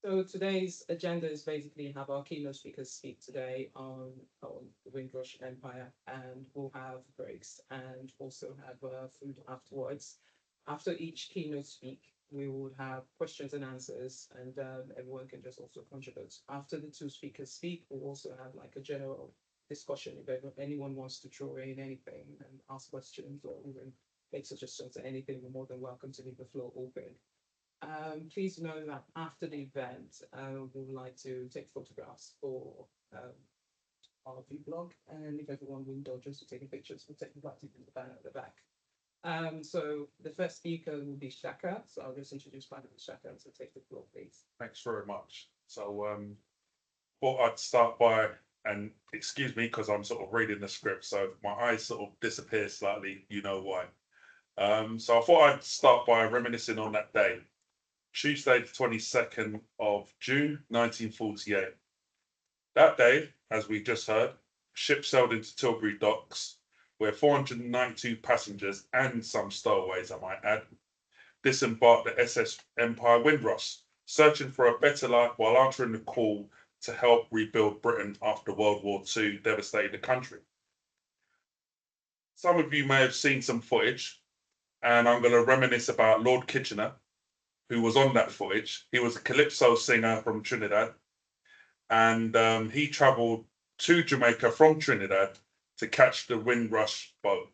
So today's agenda is basically have our keynote speakers speak today on the Windrush Empire, and we'll have breaks and also have food afterwards. After each keynote speak, we would have questions and answers, and everyone can just also contribute. After the two speakers speak, we'll also have like a general discussion. If anyone wants to throw in anything and ask questions or even make suggestions or anything, we're more than welcome to leave the floor open. Please know that after the event, we would like to take photographs for our vlog, and if everyone will indulge us to taking pictures, we'll take the back in the banner at the back. So the first speaker will be Shaka. So I'll just introduce finally Shaka. So take the floor, please. Thanks very much. So, what I'd start by, and excuse me because I'm sort of reading the script, so my eyes sort of disappear slightly. You know why? So I thought I'd start by reminiscing on that day, Tuesday, the 22nd of June, 1948. That day, as we just heard, ship sailed into Tilbury docks, where 492 passengers and some stowaways, I might add, disembarked the SS Empire Windrush, searching for a better life while answering the call to help rebuild Britain after World War II devastated the country. Some of you may have seen some footage, and I'm going to reminisce about Lord Kitchener, who was on that footage. He was a calypso singer from Trinidad, and he travelled to Jamaica from Trinidad to catch the Windrush boat.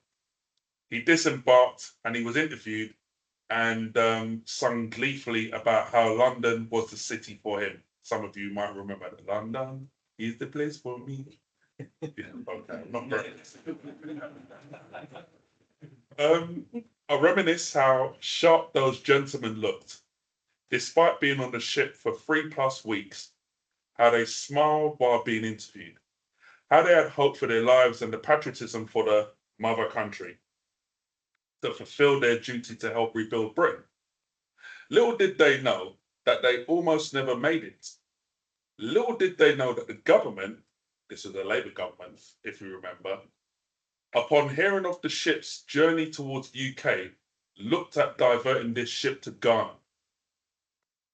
He disembarked and he was interviewed and sung gleefully about how London was the city for him. Some of you might remember that London is the place for me. Yeah, okay, I'm not very. Um, I reminisce how sharp those gentlemen looked, despite being on the ship for 3+ weeks, how they smiled while being interviewed, how they had hope for their lives and the patriotism for the mother country to fulfill their duty to help rebuild Britain. Little did they know that they almost never made it. Little did they know that the government, this was a Labour government, if you remember, upon hearing of the ship's journey towards the UK, looked at diverting this ship to Ghana.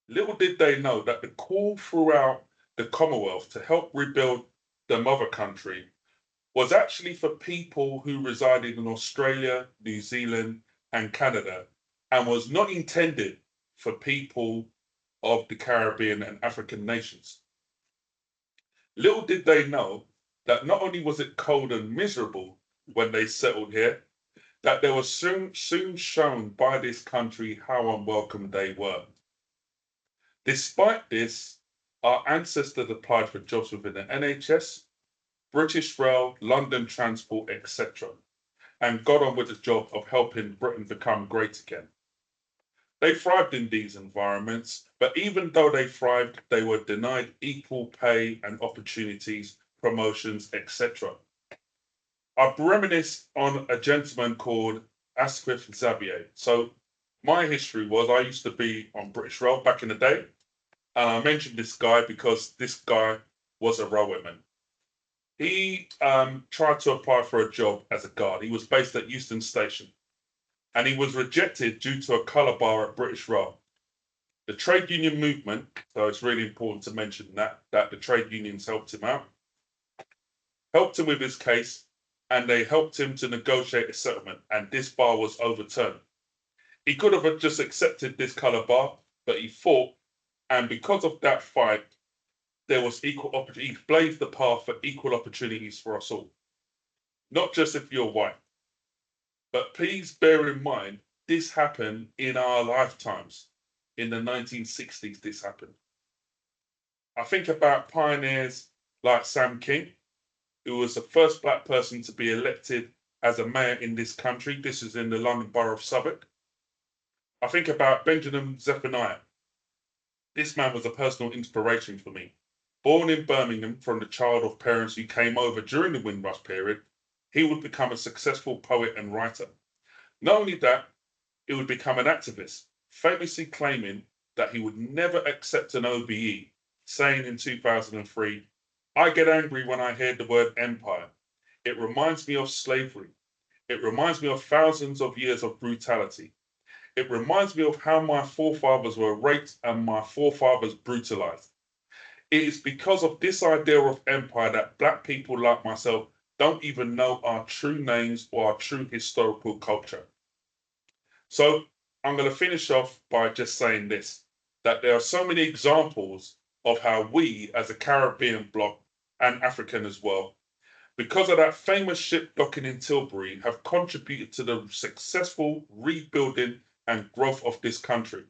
Little did they know that the call throughout the Commonwealth to help rebuild the mother country was actually for people who resided in Australia, New Zealand, and Canada, and was not intended for people of the Caribbean and African nations. Little did they know that not only was it cold and miserable when they settled here, that they were soon shown by this country how unwelcome they were. Despite this, our ancestors applied for jobs within the NHS, British Rail, London Transport, etc., and got on with the job of helping Britain become great again. They thrived in these environments, but even though they thrived, they were denied equal pay and opportunities, promotions, etc. I reminisce on a gentleman called Asquith Xavier. So my history was I used to be on British Rail back in the day, and I mentioned this guy because this guy was a railwayman. He tried to apply for a job as a guard. He was based at Euston Station, and he was rejected due to a colour bar at British Rail. The trade union movement, so it's really important to mention that the trade unions helped him out, helped him with his case, and they helped him to negotiate a settlement, and this bar was overturned. He could have just accepted this colour bar, but he fought, and because of that fight, there was equal opportunity. He blazed the path for equal opportunities for us all, not just if you're white. But please bear in mind, this happened in our lifetimes. In the 1960s, this happened. I think about pioneers like Sam King, who was the first black person to be elected as a mayor in this country. This is in the London Borough of Southwark. I think about Benjamin Zephaniah. This man was a personal inspiration for me. Born in Birmingham from the child of parents who came over during the Windrush period, he would become a successful poet and writer. Not only that, he would become an activist, famously claiming that he would never accept an OBE, saying in 2003, "I get angry when I hear the word empire. It reminds me of slavery. It reminds me of thousands of years of brutality. It reminds me of how my forefathers were raped and my forefathers brutalized. It is because of this idea of empire that black people like myself don't even know our true names or our true historical culture. So I'm going to finish off by just saying this, that there are so many examples of how we as a Caribbean bloc and African as well, because of that famous ship docking in Tilbury, have contributed to the successful rebuilding and growth of this country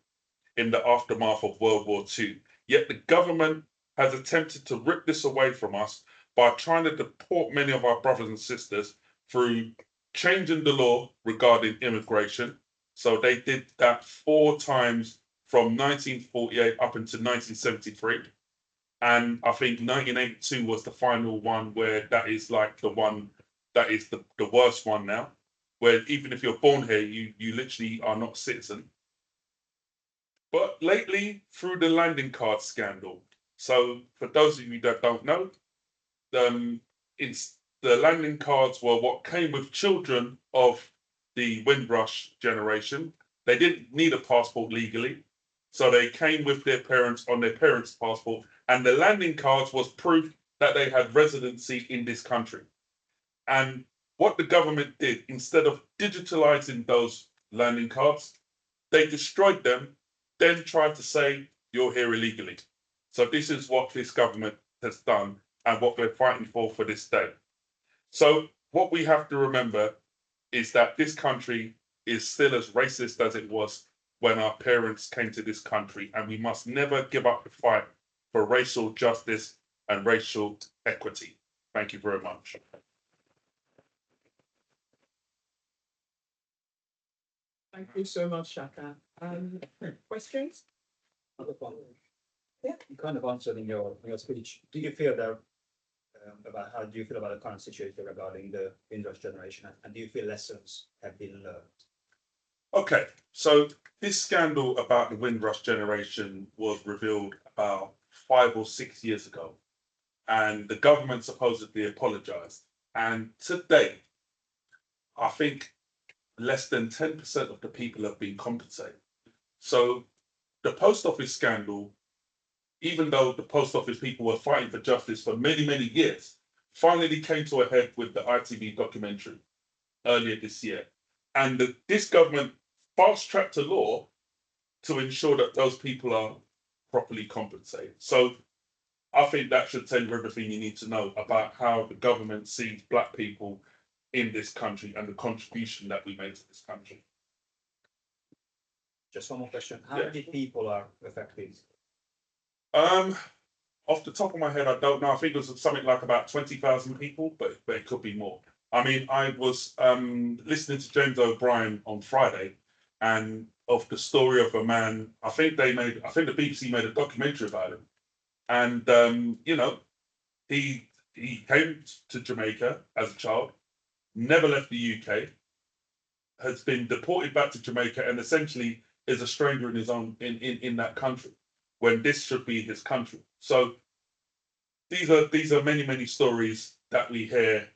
in the aftermath of World War II. Yet the government has attempted to rip this away from us by trying to deport many of our brothers and sisters through changing the law regarding immigration. So they did that 4 times from 1948 up until 1973. And I think 1982 was the final one where that is like the one that is the worst one now, where even if you're born here, you literally are not a citizen. But lately, through the landing card scandal. So for those of you that don't know, it's the landing cards were what came with children of the Windrush generation. They didn't need a passport legally, so they came with their parents on their parents' passport, and the landing cards was proof that they had residency in this country. And what the government did, instead of digitalizing those landing cards, they destroyed them, then tried to say you're here illegally. So this is what this government has done and what we're fighting for this day. So what we have to remember is that this country is still as racist as it was when our parents came to this country, and we must never give up the fight for racial justice and racial equity. Thank you very much. Thank you so much, Shaka. Questions? Yeah. You kind of answered in your speech. Do you feel that about how do you feel about the current situation regarding the Windrush generation, and do you feel lessons have been learned? Okay, so this scandal about the Windrush generation was revealed about 5 or 6 years ago, and the government supposedly apologized. And today, I think less than 10% of the people have been compensated. So the post office scandal, even though the post office people were fighting for justice for many, many years, finally came to a head with the ITV documentary earlier this year. And this government fast tracked a law to ensure that those people are properly compensated. So I think that should tell you everything you need to know about how the government sees black people in this country and the contribution that we made to this country. Just one more question. How Yeah. many people are affected? Off the top of my head, I don't know. I think it was something like about 20,000 people, but it could be more. I mean, I was listening to James O'Brien on Friday, and of the story of a man. I think the BBC made a documentary about him, and he came to Jamaica as a child, never left the UK, has been deported back to Jamaica, and essentially is a stranger in his own in that country, when this should be his country. So these are many stories that we hear,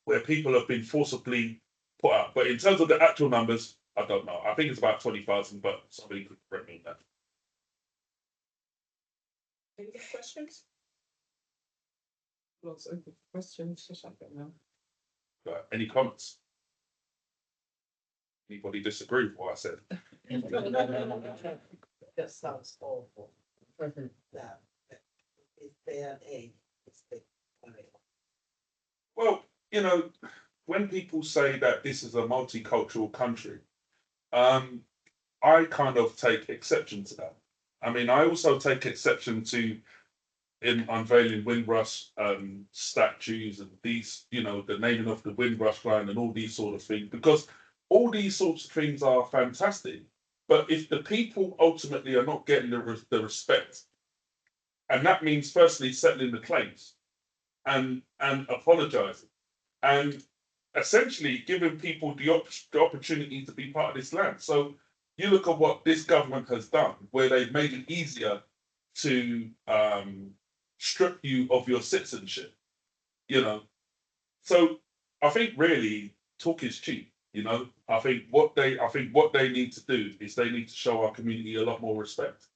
where people have been forcibly put out. But in terms of the actual numbers, I don't know. I think it's about 20,000, but somebody could correct me on that. Any questions? Lots of questions for Shaka now. Any comments? Anybody disagree with what I said? That sounds awful. That is there a Well, when people say that this is a multicultural country, I kind of take exception to that. I mean, I also take exception to in unveiling Windrush statues and these, the naming of the Windrush line and all these sort of things, because all these sorts of things are fantastic. But if the people ultimately are not getting the respect, and that means firstly settling the claims and apologizing and essentially giving people the opportunity to be part of this land. So you look at what this government has done, where they've made it easier to strip you of your citizenship, So I think really talk is cheap. You know, I think what they need to do is they need to show our community a lot more respect.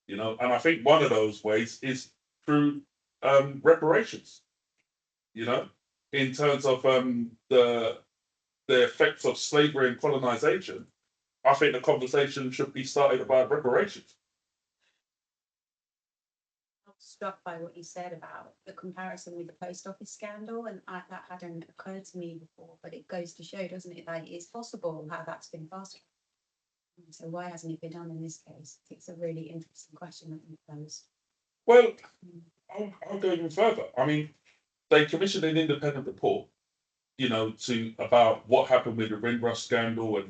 You know, and I think one of those ways is through reparations. You know, in terms of the effects of slavery and colonization, I think the conversation should be started about reparations. I'm struck by what you said about the comparison with the post office scandal, and that hadn't occurred to me before, but it goes to show, doesn't it, that it is possible how that's been fast tracked. So why hasn't it been done in this case? It's a really interesting question that you posed. Well, I'll go even further. I mean, they commissioned an independent report, you know, to about what happened with the Windrush scandal,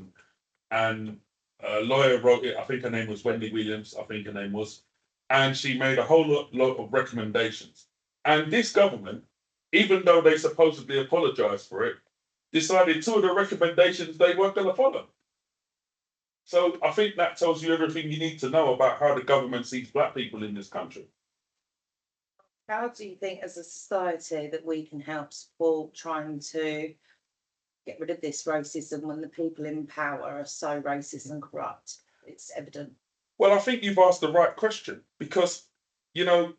and a lawyer wrote it. I think her name was Wendy Williams. I think her name was, and she made a whole lot of recommendations. And this government, even though they supposedly apologized for it, decided two of the recommendations they weren't going to follow. So I think that tells you everything you need to know about how the government sees black people in this country. How do you think as a society that we can help support trying to get rid of this racism when the people in power are so racist and corrupt? It's evident. Well, I think you've asked the right question because, you know,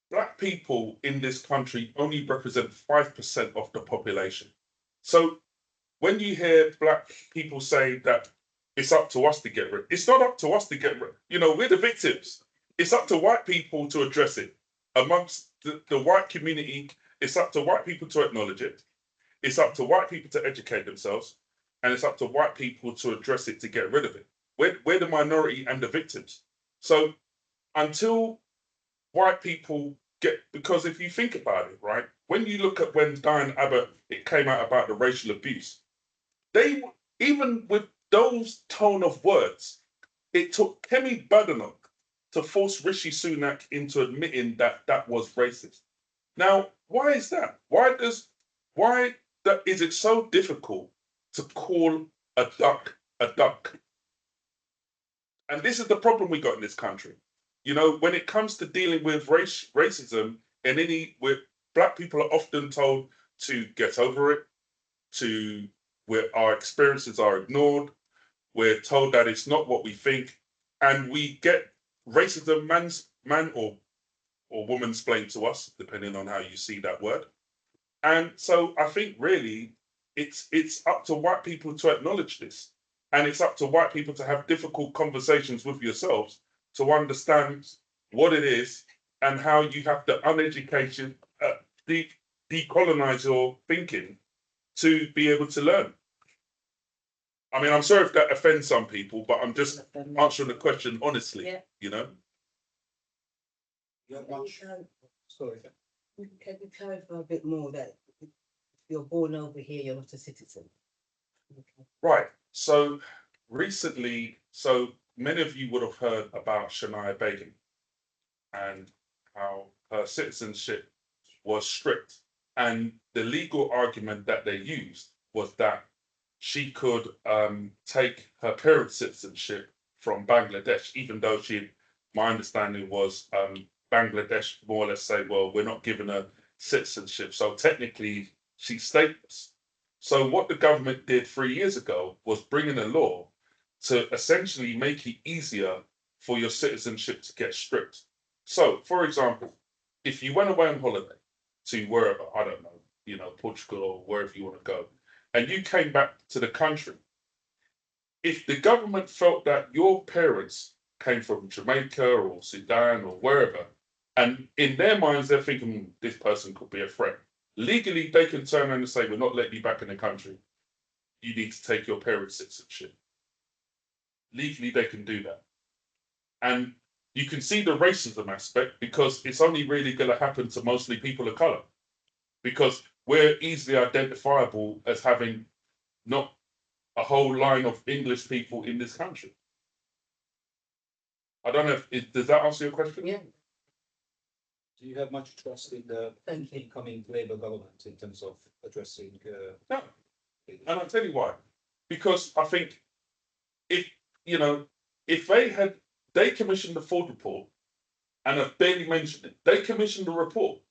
black people in this country only represent 5% of the population. So when you hear black people say that it's up to us to get rid, it's not up to us to get rid. You know, we're the victims. It's up to white people to address it. Amongst the white community, it's up to white people to acknowledge it. It's up to white people to educate themselves. And it's up to white people to address it, to get rid of it. We're the minority and the victims. So until white people get, because if you think about it, right, when you look at when Diane Abbott, it came out about the racial abuse, they, even with those tone of words, it took Kemi Badenoch to force Rishi Sunak into admitting that that was racist. Now, why is that? Why is it so difficult to call a duck a duck? And this is the problem we got in this country. You know, when it comes to dealing with racism, and with black people are often told to get over it, where our experiences are ignored. We're told that it's not what we think, and we get racism man or woman explained to us, depending on how you see that word. And so I think really it's up to white people to acknowledge this. And it's up to white people to have difficult conversations with yourselves to understand what it is and how you have to uneducate, decolonize your thinking to be able to learn. I mean, I'm sorry if that offends some people, but I'm just answering the question honestly, Yeah. you know? You have much. Sorry. Can you clarify a bit more that if you're born over here, you're not a citizen? Right. So recently, so many of you would have heard about Shania Begin and how her citizenship was stripped. And the legal argument that they used was that she could take her parents' citizenship from Bangladesh, even though my understanding was Bangladesh more or less say, well, we're not giving her citizenship. So technically, she's stateless. So what the government did 3 years ago was bring in a law to essentially make it easier for your citizenship to get stripped. So, for example, if you went away on holiday to wherever, I don't know, you know, Portugal or wherever you want to go, and you came back to the country, if the government felt that your parents came from Jamaica or Sudan or wherever, and in their minds they're thinking this person could be a threat, legally they can turn around and say, we're not letting you back in the country. You need to take your parents' citizenship. Legally they can do that. And you can see the racism aspect because it's only really going to happen to mostly people of color, because we're easily identifiable as having not a whole line of English people in this country. I don't know does that answer your question? Yeah. Do you have much trust in the Thank you. incoming Labour government in terms of addressing? No. And I'll tell you why. Because I think if they commissioned the Ford report and have barely mentioned it, they commissioned a report.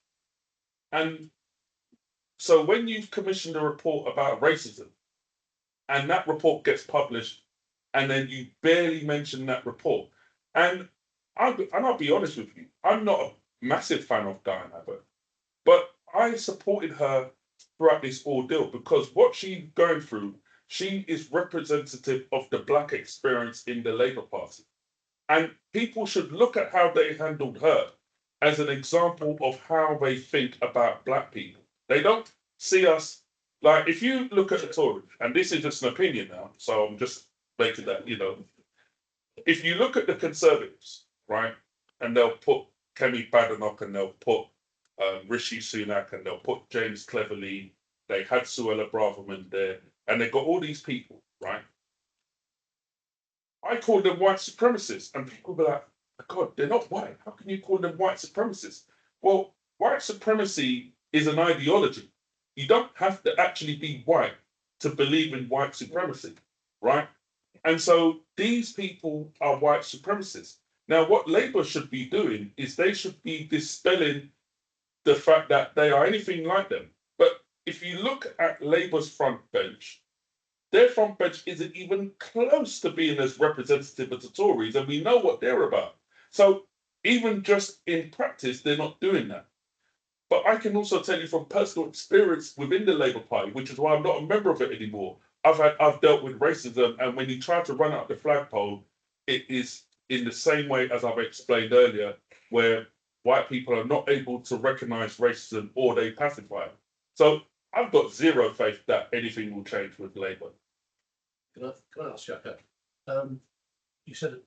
And so when you've commissioned a report about racism and that report gets published, and then you barely mention that report. And I'll be honest with you, I'm not a massive fan of Diane Abbott, but I supported her throughout this ordeal because what she's going through, she is representative of the black experience in the Labour Party. And people should look at how they handled her as an example of how they think about black people. They don't see us like, if you look at the Tories, and this is just an opinion now, so I'm just making that, if you look at the Conservatives, right, and they'll put Kemi Badenoch and they'll put Rishi Sunak and they'll put James Cleverly, they had Suella Braverman there, and they've got all these people, right? I call them white supremacists, and people be like, God, they're not white. How can you call them white supremacists? Well, white supremacy is an ideology. You don't have to actually be white to believe in white supremacy, right? And so these people are white supremacists. Now, what Labour should be doing is they should be dispelling the fact that they are anything like them. But if you look at Labour's front bench, their front bench isn't even close to being as representative as the Tories, and we know what they're about. So even just in practice, they're not doing that. But I can also tell you from personal experience within the Labour Party, which is why I'm not a member of it anymore. I've dealt with racism, and when you try to run up the flagpole, it is in the same way as I've explained earlier, where white people are not able to recognise racism or they pacify it. So I've got zero faith that anything will change with Labour. Can I ask you, you said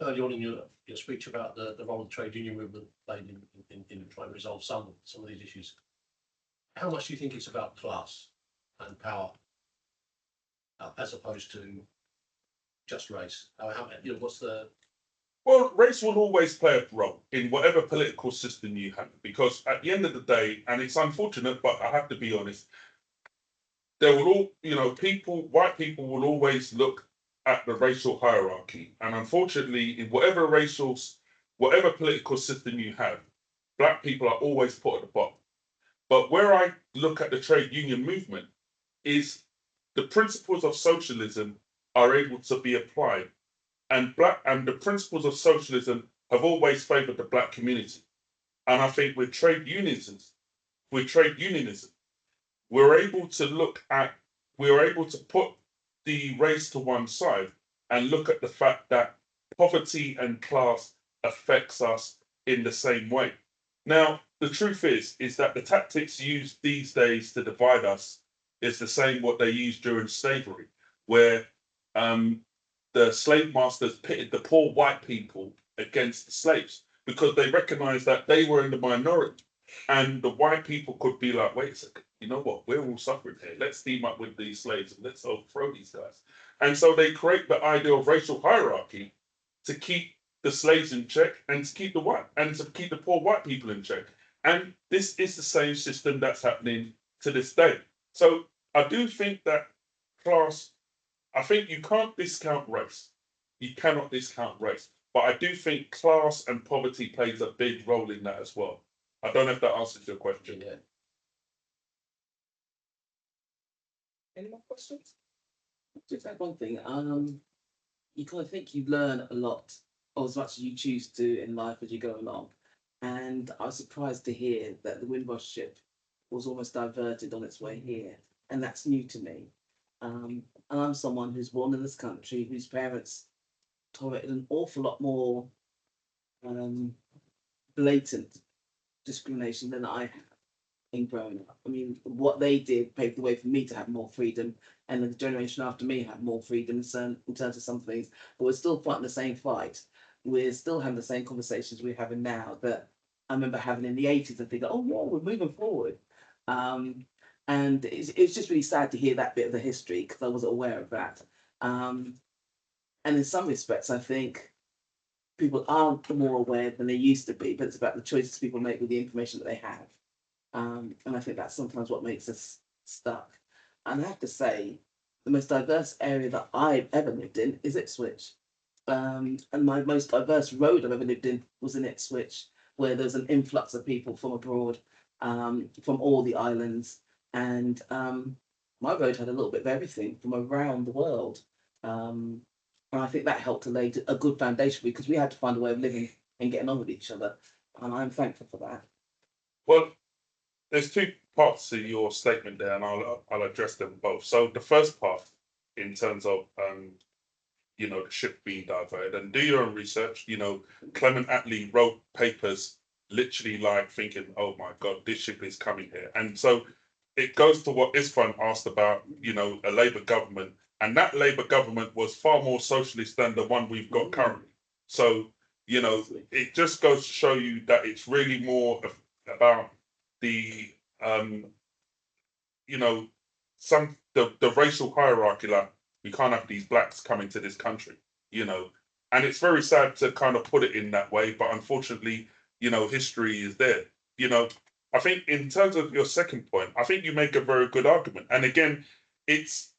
earlier on in your speech about the role the trade union movement played in trying to resolve some of these issues. How much do you think it's about class and power as opposed to just race? What's the... Well, race will always play a role in whatever political system you have, because at the end of the day, and it's unfortunate, but I have to be honest, there will all, white people will always look at the racial hierarchy. And unfortunately, in whatever political system you have, black people are always put at the bottom. But where I look at the trade union movement is the principles of socialism are able to be applied. And the principles of socialism have always favored the black community. And I think with trade unionism, we're able to put the race to one side and look at the fact that poverty and class affects us in the same way. Now, the truth is that the tactics used these days to divide us is the same what they used during slavery, where the slave masters pitted the poor white people against the slaves because they recognized that they were in the minority. And the white people could be like, wait a second, you know what? We're all suffering here. Let's team up with these slaves and let's overthrow these guys. And so they create the idea of racial hierarchy to keep the slaves in check and to keep the poor white people in check. And this is the same system that's happening to this day. So I do think that I think you can't discount race. You cannot discount race. But I do think class and poverty plays a big role in that as well. I don't know if that answers your question. Yeah. Any more questions? Just add one thing. You kind of think you learn a lot, or as much as you choose to in life as you go along. And I was surprised to hear that the Windrush ship was almost diverted on its way here, and that's new to me. And I'm someone who's born in this country, whose parents tolerated an awful lot more blatant discrimination than I have in growing up. I mean, what they did paved the way for me to have more freedom, and the generation after me had more freedom in terms of some things. But we're still fighting the same fight. We're still having the same conversations we're having now that I remember having in the 80s and thinking, oh, yeah, we're moving forward. And it's just really sad to hear that bit of the history because I wasn't aware of that. And in some respects, I think people are more aware than they used to be, but it's about the choices people make with the information that they have. And I think that's sometimes what makes us stuck. And I have to say, the most diverse area that I've ever lived in is Ipswich. And my most diverse road I've ever lived in was in Ipswich, where there's an influx of people from abroad, from all the islands. And my road had a little bit of everything from around the world. And I think that helped to lay a good foundation because we had to find a way of living and getting on with each other. And I'm thankful for that. Well, there's two parts to your statement there, and I'll address them both. So the first part, in terms of the ship being diverted, and do your own research. Clement Attlee wrote papers literally like thinking, "Oh my God, this ship is coming here," and so it goes to what Isfan asked about, a Labour government, and that Labour government was far more socialist than the one we've got currently. So, it just goes to show you that it's really more about the, the racial hierarchy. Like, we can't have these blacks coming to this country, and it's very sad to kind of put it in that way, but unfortunately, history is there. I think in terms of your second point, I think you make a very good argument. And again, it's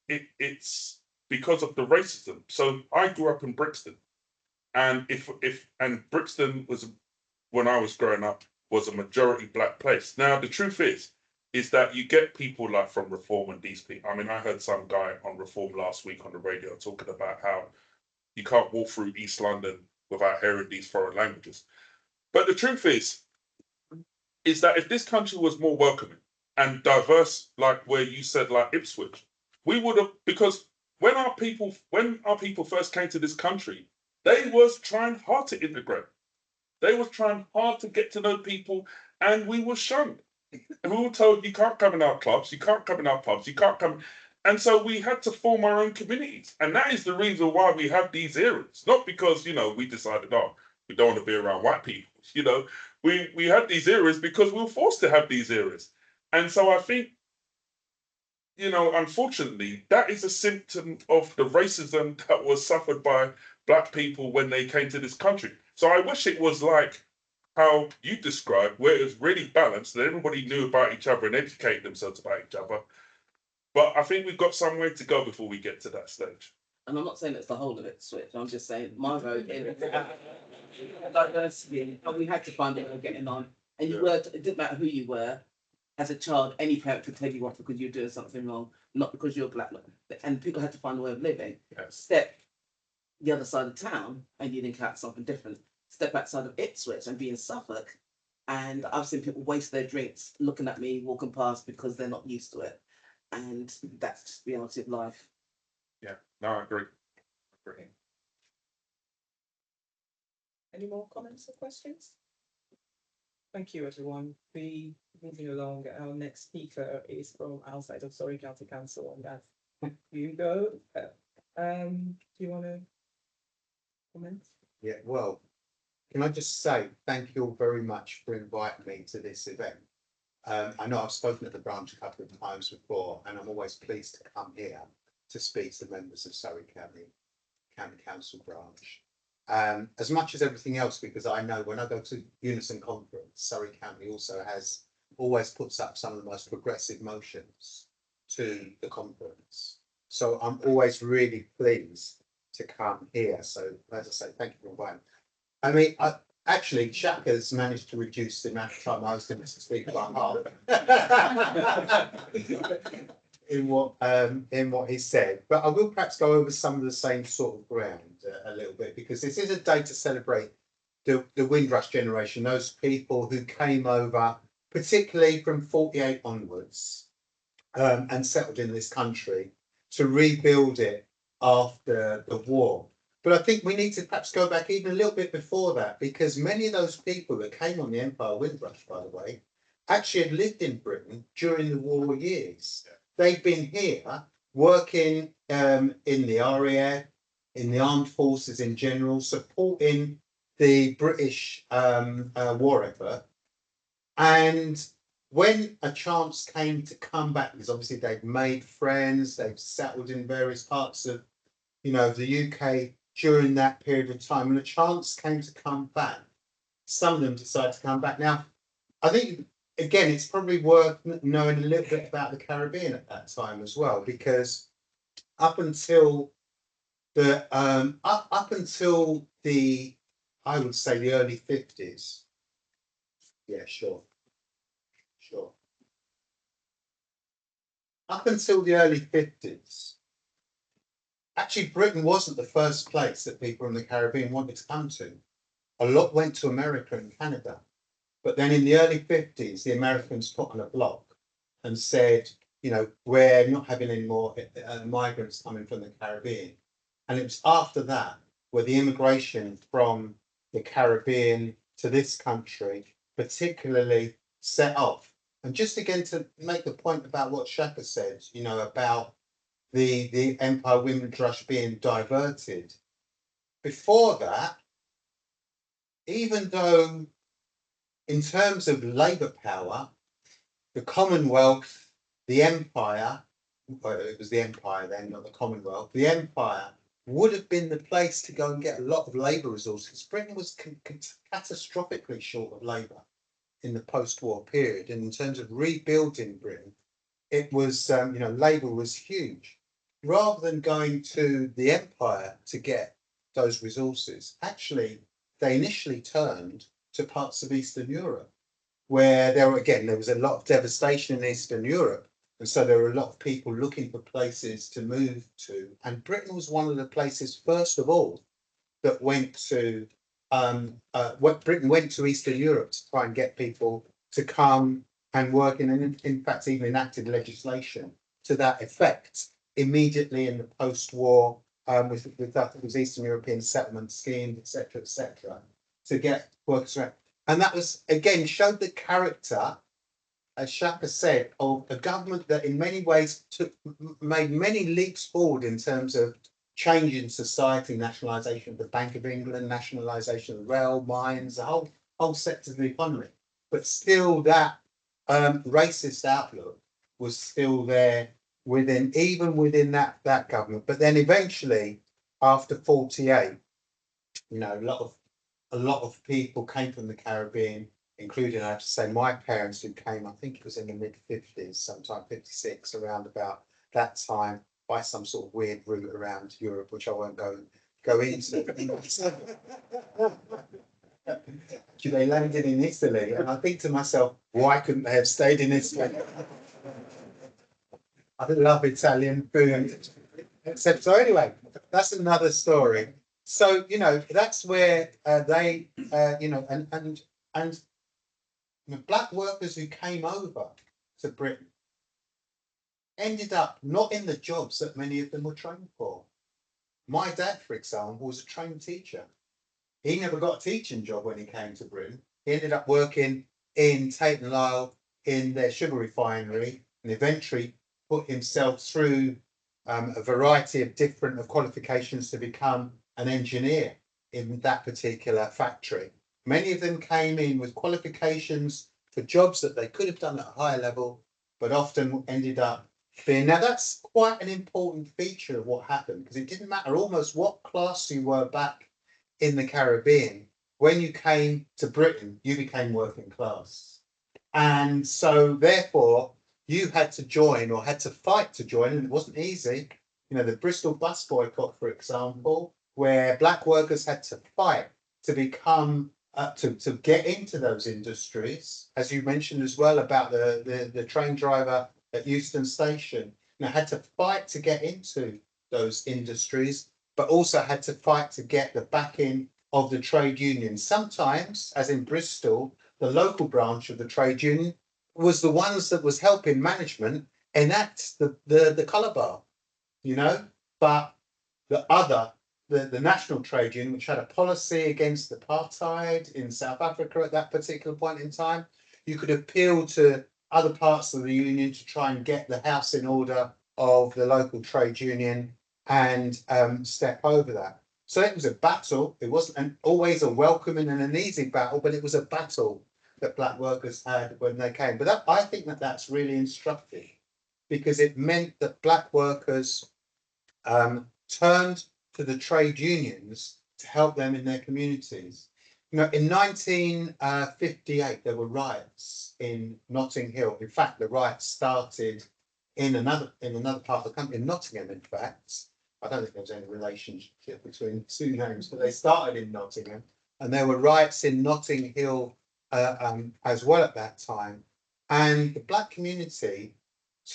it's because of the racism. So I grew up in Brixton, and if Brixton was, when I was growing up, was a majority black place. Now the truth is that you get people like from Reform and these people. I mean, I heard some guy on Reform last week on the radio talking about how you can't walk through East London without hearing these foreign languages. But the truth is that if this country was more welcoming and diverse, like where you said, like Ipswich, we would have, because when our people first came to this country, they was trying hard to integrate. They was trying hard to get to know people, and we were shunned. And we were told, you can't come in our clubs, you can't come in our pubs, you can't come. And so we had to form our own communities. And that is the reason why we have these areas. Not because, we decided, oh, we don't want to be around white people. We had these areas because we were forced to have these areas. And so I think, unfortunately, that is a symptom of the racism that was suffered by black people when they came to this country. So I wish it was like how you described, where it was really balanced, that everybody knew about each other and educated themselves about each other. But I think we've got some way to go before we get to that stage. And I'm not saying it's the whole of it, Switch. I'm just saying my road, diversity, and we had to find a way of getting on. And it didn't matter who you were. As a child, any parent could tell you off because you're doing something wrong, not because you're black. And people had to find a way of living. Yes. Step the other side of town and you'd encounter something different. Step outside of Ipswich and be in Suffolk. And I've seen people waste their drinks looking at me walking past because they're not used to it. And that's just the reality of life. Yeah, no, I agree. Any more comments or questions? Thank you, everyone. We moving along. Our next speaker is from outside of Surrey County Council, and that's Hugo. Do you want to comment? Yeah, well, can I just say thank you all very much for inviting me to this event. I know I've spoken at the branch a couple of times before, and I'm always pleased to come here to speak to members of Surrey County Council branch. As much as everything else, because I know when I go to Unison Conference, Surrey County also always puts up some of the most progressive motions to the conference. So I'm always really pleased to come here. So as I say, thank you for inviting. I mean, actually, Shaka's managed to reduce the amount of time I was going to speak about half in what he said. But I will perhaps go over some of the same sort of ground a little bit, because this is a day to celebrate the Windrush generation, those people who came over, particularly from 48 onwards, and settled in this country to rebuild it after the war. But I think we need to perhaps go back even a little bit before that, because many of those people that came on the Empire Windrush, by the way, actually had lived in Britain during the war years. They've been here working in the RAF, in the armed forces in general, supporting the British war effort. And when a chance came to come back, because obviously they've made friends, they've settled in various parts of, the UK during that period of time, and a chance came to come back, some of them decided to come back. Now, I think, again, it's probably worth knowing a little bit about the Caribbean at that time as well, because up until the I would say the early 50s. Yeah, sure. up until the early 50s, actually Britain wasn't the first place that people in the Caribbean wanted to come to. A lot went to America and Canada. But then in the early 50s, the Americans put on a block and said, you know, we're not having any more migrants coming from the Caribbean. And it was after that where the immigration from the Caribbean to this country particularly set off. And just again to make the point about what Shaka said, you know, about the Empire Windrush being diverted. Before that, even though in terms of labour power, the Commonwealth, the Empire, well, it was the Empire then, not the Commonwealth, the Empire would have been the place to go and get a lot of labour resources. Britain was catastrophically short of labour in the post-war period. And in terms of rebuilding Britain, it was, you know, labour was huge. Rather than going to the Empire to get those resources, actually, they initially turned to parts of Eastern Europe, where there was a lot of devastation in Eastern Europe. And so there were a lot of people looking for places to move to. And Britain was one of the places, first of all, that went to, Britain went to Eastern Europe to try and get people to come and work in fact, even enacted legislation to that effect immediately in the post-war, with that, it was Eastern European settlement schemes, etc., to get workers around. And that was, again, showed the character, as Shaka said, of a government that in many ways made many leaps forward in terms of changing society, nationalisation of the Bank of England, nationalisation of the rail, mines, the whole sector of the economy. But still that racist outlook was still there even within that government. But then eventually, after 48, you know, a lot of people came from the Caribbean, including, I have to say, my parents, who came, I think it was in the mid-50s, sometime 56, around about that time, by some sort of weird route around Europe, which I won't go into. They landed in Italy, and I think to myself, why couldn't they have stayed in Italy? I love Italian food, except so anyway, that's another story. So, you know, that's where they, you know, and the black workers who came over to Britain ended up not in the jobs that many of them were trained for. My dad, for example, was a trained teacher. He never got a teaching job when he came to Britain. He ended up working in Tate and Lyle in their sugar refinery, and eventually put himself through a variety of different qualifications to become an engineer in that particular factory. Many of them came in with qualifications for jobs that they could have done at a higher level, but often ended up being. Now, that's quite an important feature of what happened, because it didn't matter almost what class you were back in the Caribbean. When you came to Britain, you became working class. And so, therefore, you had to join or had to fight to join, and it wasn't easy. You know, the Bristol bus boycott, for example, where black workers had to fight to become to get into those industries, as you mentioned as well about the train driver at Euston Station. You know, had to fight to get into those industries, but also had to fight to get the backing of the trade union. Sometimes, as in Bristol, the local branch of the trade union was the ones that was helping management enact the colour bar, you know, but the national trade union, which had a policy against apartheid in South Africa at that particular point in time, you could appeal to other parts of the union to try and get the house in order of the local trade union and step over that. So it was a battle. It wasn't always a welcoming and an easy battle, but it was a battle that black workers had when they came. But I think that that's really instructive, because it meant that black workers turned to the trade unions to help them in their communities. You know, in 1958, there were riots in Notting Hill. In fact, the riots started in another part of the country, in Nottingham, in fact. I don't think there was any relationship between the two names, but they started in Nottingham. And there were riots in Notting Hill as well at that time. And the black community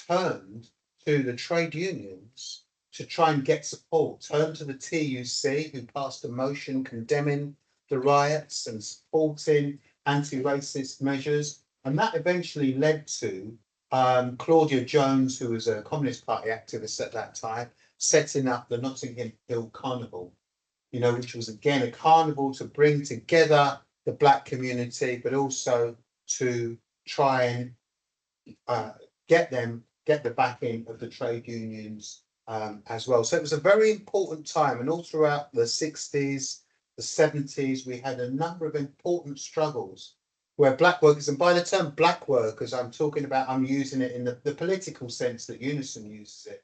turned to the trade unions to try and get support, turned to the TUC, who passed a motion condemning the riots and supporting anti-racist measures. And that eventually led to Claudia Jones, who was a Communist Party activist at that time, setting up the Notting Hill Carnival, you know, which was again a carnival to bring together the black community, but also to try and get the backing of the trade unions as well. So it was a very important time, and all throughout the 60s, the 70s, we had a number of important struggles where black workers, and by the term black workers, I'm using it in the political sense that Unison uses it,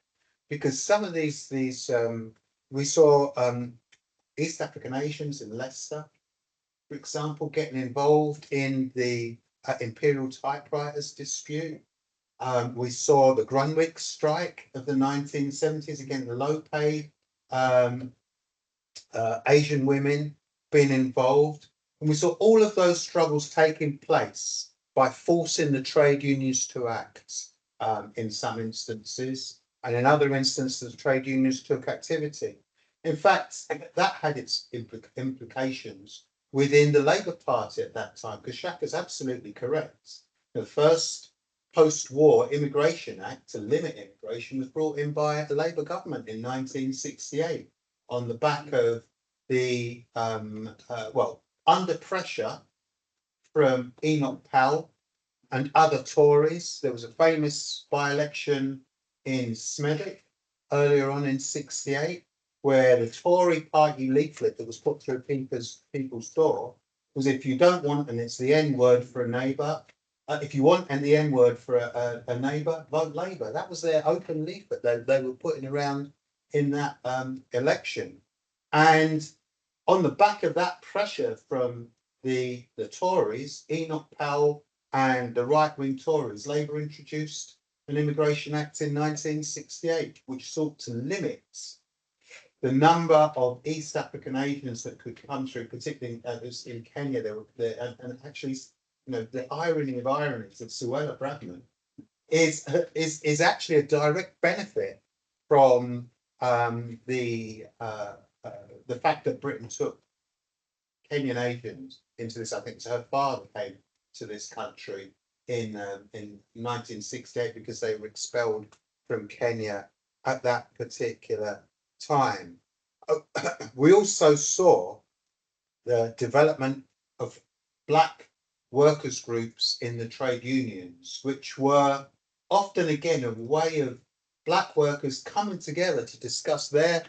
because some of these we saw East African Asians in Leicester, for example, getting involved in the Imperial Typewriters dispute. We saw the Grunwick strike of the 1970s, again, the low paid Asian women being involved. And we saw all of those struggles taking place by forcing the trade unions to act in some instances. And in other instances, trade unions took activity. In fact, that had its implications within the Labour Party at that time, because Shaka's absolutely correct. The first post-war Immigration Act to limit immigration was brought in by the Labour government in 1968 on the back of the, under pressure from Enoch Powell and other Tories. There was a famous by-election in Smethwick earlier on in 68, where the Tory party leaflet that was put through people's door was, if you don't want, and it's the N word for a neighbour, if you want and the N word for a neighbour, vote Labour. That was their open leaflet they were putting around in that election. And on the back of that pressure from the Tories, Enoch Powell and the right-wing Tories, Labour introduced an Immigration Act in 1968, which sought to limit the number of East African Asians that could come through, particularly in Kenya. And actually, you know, the irony of ironies of Suella Braverman is actually a direct benefit from the fact that Britain took Kenyan Asians into this. I think her father came to this country in 1968 because they were expelled from Kenya at that particular time. We also saw the development of black workers groups in the trade unions, which were often again a way of black workers coming together to discuss their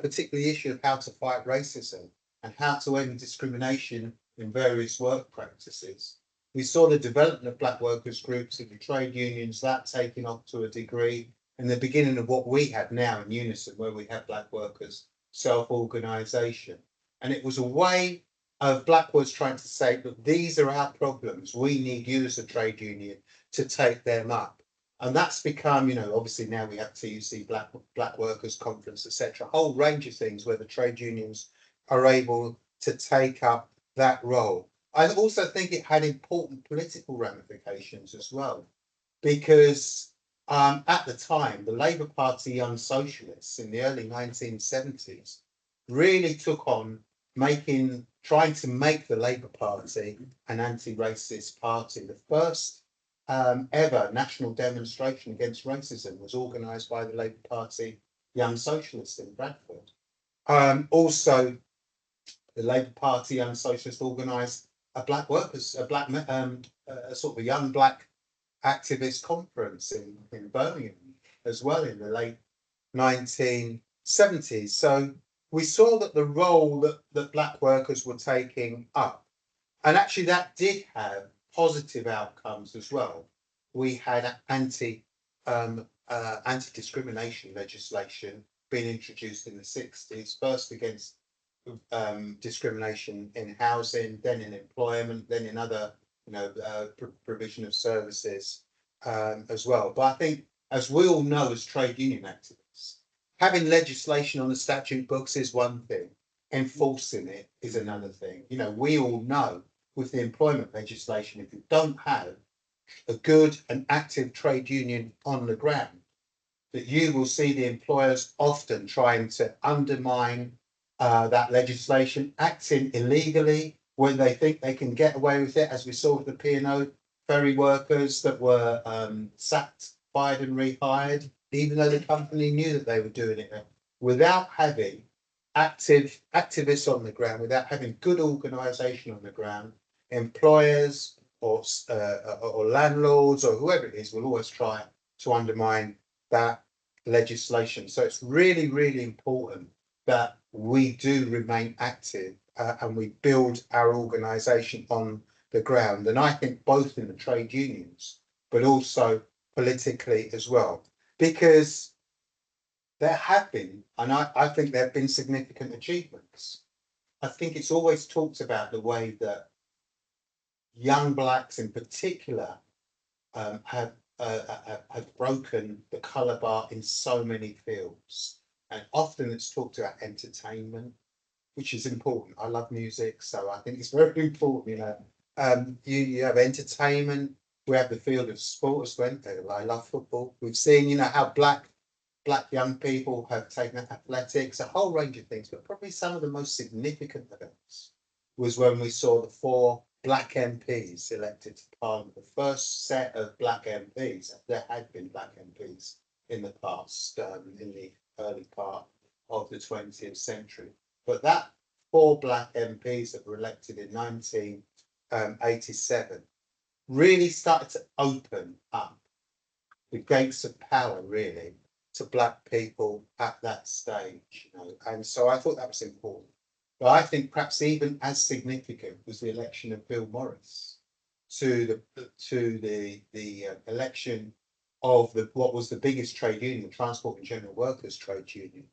particular issue of how to fight racism and how to end discrimination in various work practices. We saw the development of black workers groups in the trade unions, that taking off to a degree, and the beginning of what we have now in Unison, where we have black workers self-organisation. And it was a way of black workers trying to say, look, these are our problems. We need you as a trade union to take them up. And that's become, you know, obviously now we have TUC, Black Workers Conference, etc., a whole range of things where the trade unions are able to take up that role. I also think it had important political ramifications as well, because at the time, the Labour Party Young Socialists in the early 1970s really took on trying to make the Labour Party an anti-racist party. The first ever national demonstration against racism was organised by the Labour Party Young Socialists in Bradford. Also, the Labour Party Young Socialists organised a sort of a young black activist conference in Birmingham as well in the late 1970s. So we saw that the role that black workers were taking up, and actually that did have positive outcomes as well. We had anti-discrimination legislation being introduced in the 60s, first against discrimination in housing, then in employment, then in other, provision of services as well. But I think, as we all know as trade union activists, having legislation on the statute books is one thing, enforcing it is another thing. You know, we all know with the employment legislation, if you don't have a good and active trade union on the ground, that you will see the employers often trying to undermine that legislation, acting illegally when they think they can get away with it, as we saw with the P&O ferry workers that were sacked, fired and rehired, even though the company knew that they were doing it without having activists on the ground, without having good organisation on the ground. Employers or landlords or whoever it is will always try to undermine that legislation. So it's really, really important that we do remain active and we build our organisation on the ground. And I think both in the trade unions, but also politically as well, because there have been, and I think there have been significant achievements. I think it's always talked about the way that young blacks in particular have broken the colour bar in so many fields. And often it's talked about entertainment, which is important. I love music, so I think it's very important, you know. You have entertainment, we have the field of sport as well. I love football. We've seen, you know, how black young people have taken athletics, a whole range of things, but probably some of the most significant events was when we saw the 4 black MPs elected to Parliament, the first set of black MPs. There had been black MPs in the past, in the early part of the 20th century. But that 4 black MPs that were elected in 1987 really started to open up the gates of power, really, to black people at that stage, you know. And so I thought that was important. But I think perhaps even as significant was the election of Bill Morris to the election of what was the biggest trade union, the Transport and General Workers Trade Union,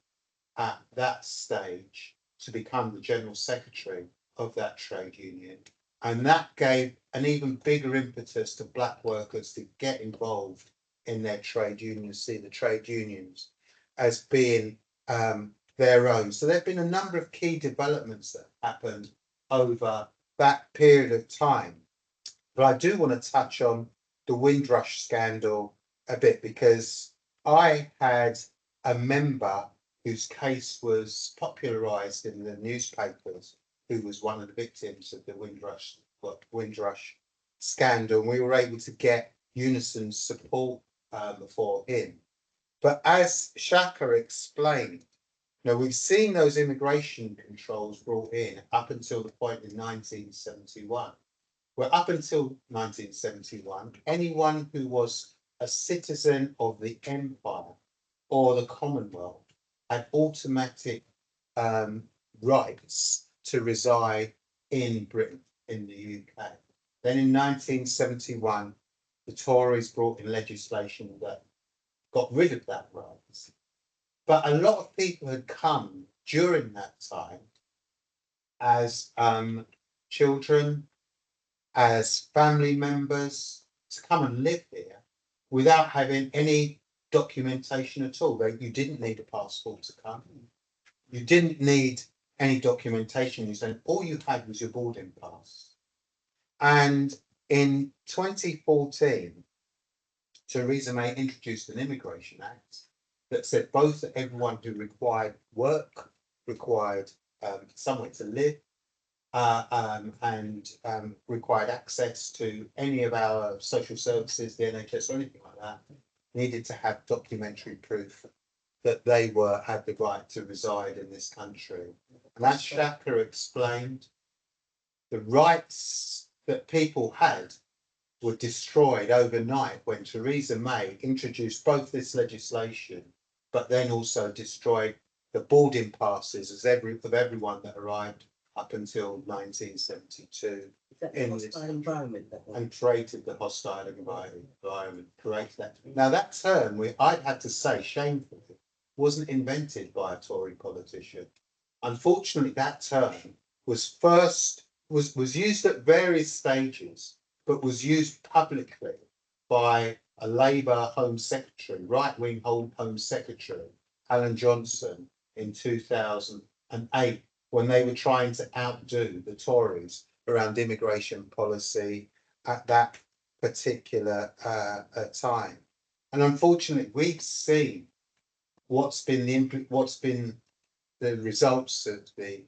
at that stage to become the general secretary of that trade union. And that gave an even bigger impetus to black workers to get involved in their trade unions, see the trade unions as being their own. So there have been a number of key developments that happened over that period of time. But I do want to touch on the Windrush scandal a bit, because I had a member whose case was popularised in the newspapers, who was one of the victims of the Windrush scandal. And we were able to get unison support for him. But as Shaka explained, you know, we've seen those immigration controls brought in up until the point in 1971. Well, up until 1971, anyone who was a citizen of the Empire or the Commonwealth had automatic rights to reside in Britain, in the UK. Then in 1971, the Tories brought in legislation that got rid of that right. But a lot of people had come during that time as children, as family members, to come and live here without having any documentation at all. You didn't need a passport to come. You didn't need any documentation. You said all you had was your boarding pass. And in 2014, Theresa May introduced an Immigration Act that said both that everyone who required work, required somewhere to live, and required access to any of our social services, the NHS or anything like that, needed to have documentary proof that they had the right to reside in this country. And as Shaka explained, the rights that people had were destroyed overnight when Theresa May introduced both this legislation, but then also destroyed the boarding passes of everyone that arrived up until 1972 in this environment, and created the hostile environment. Created that. Now that term, I'd have to say, shamefully, wasn't invented by a Tory politician. Unfortunately, that term was used at various stages, but was used publicly by a Labour Home Secretary, right-wing Home Secretary, Alan Johnson, in 2008, when they were trying to outdo the Tories around immigration policy at that particular time. And unfortunately, we've seen what's been the results of the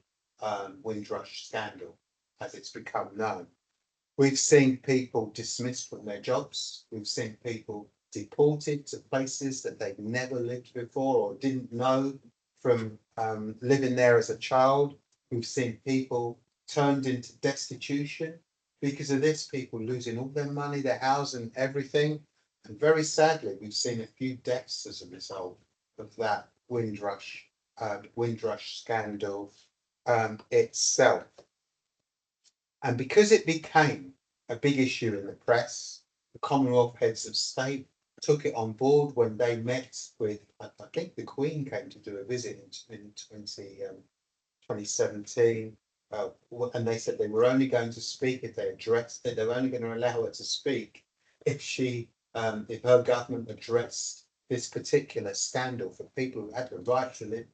Windrush scandal as it's become known. We've seen people dismissed from their jobs. We've seen people deported to places that they've never lived before or didn't know from living there as a child. We've seen people turned into destitution because of this, people losing all their money, their house and everything. And very sadly, we've seen a few deaths as a result of that Windrush scandal itself. And because it became a big issue in the press, the Commonwealth heads of state took it on board when they met with, I think the Queen came to do a visit in 2017. And they said they were only going to speak if they were only going to allow her to speak if if her government addressed this particular scandal for people who had the right to live,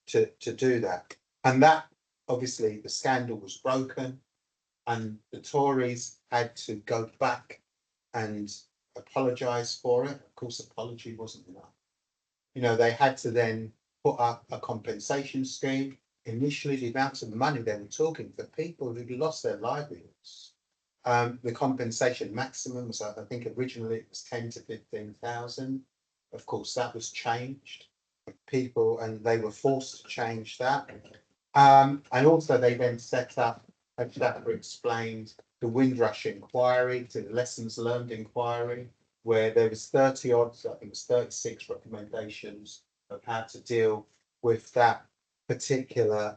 to do that. And that, obviously, the scandal was broken and the Tories had to go back and apologise for it. Of course, apology wasn't enough. You know, they had to then put up a compensation scheme. Initially, the amounts of money they were talking for people who'd lost their livelihoods. The compensation maximum was, I think originally it was 10 to 15,000. Of course, that was changed. And they were forced to change that. And also they then set up, as Shaffer explained, the Windrush inquiry, to the lessons learned inquiry, where there was 30 odd, I think it was 36 recommendations of how to deal with that particular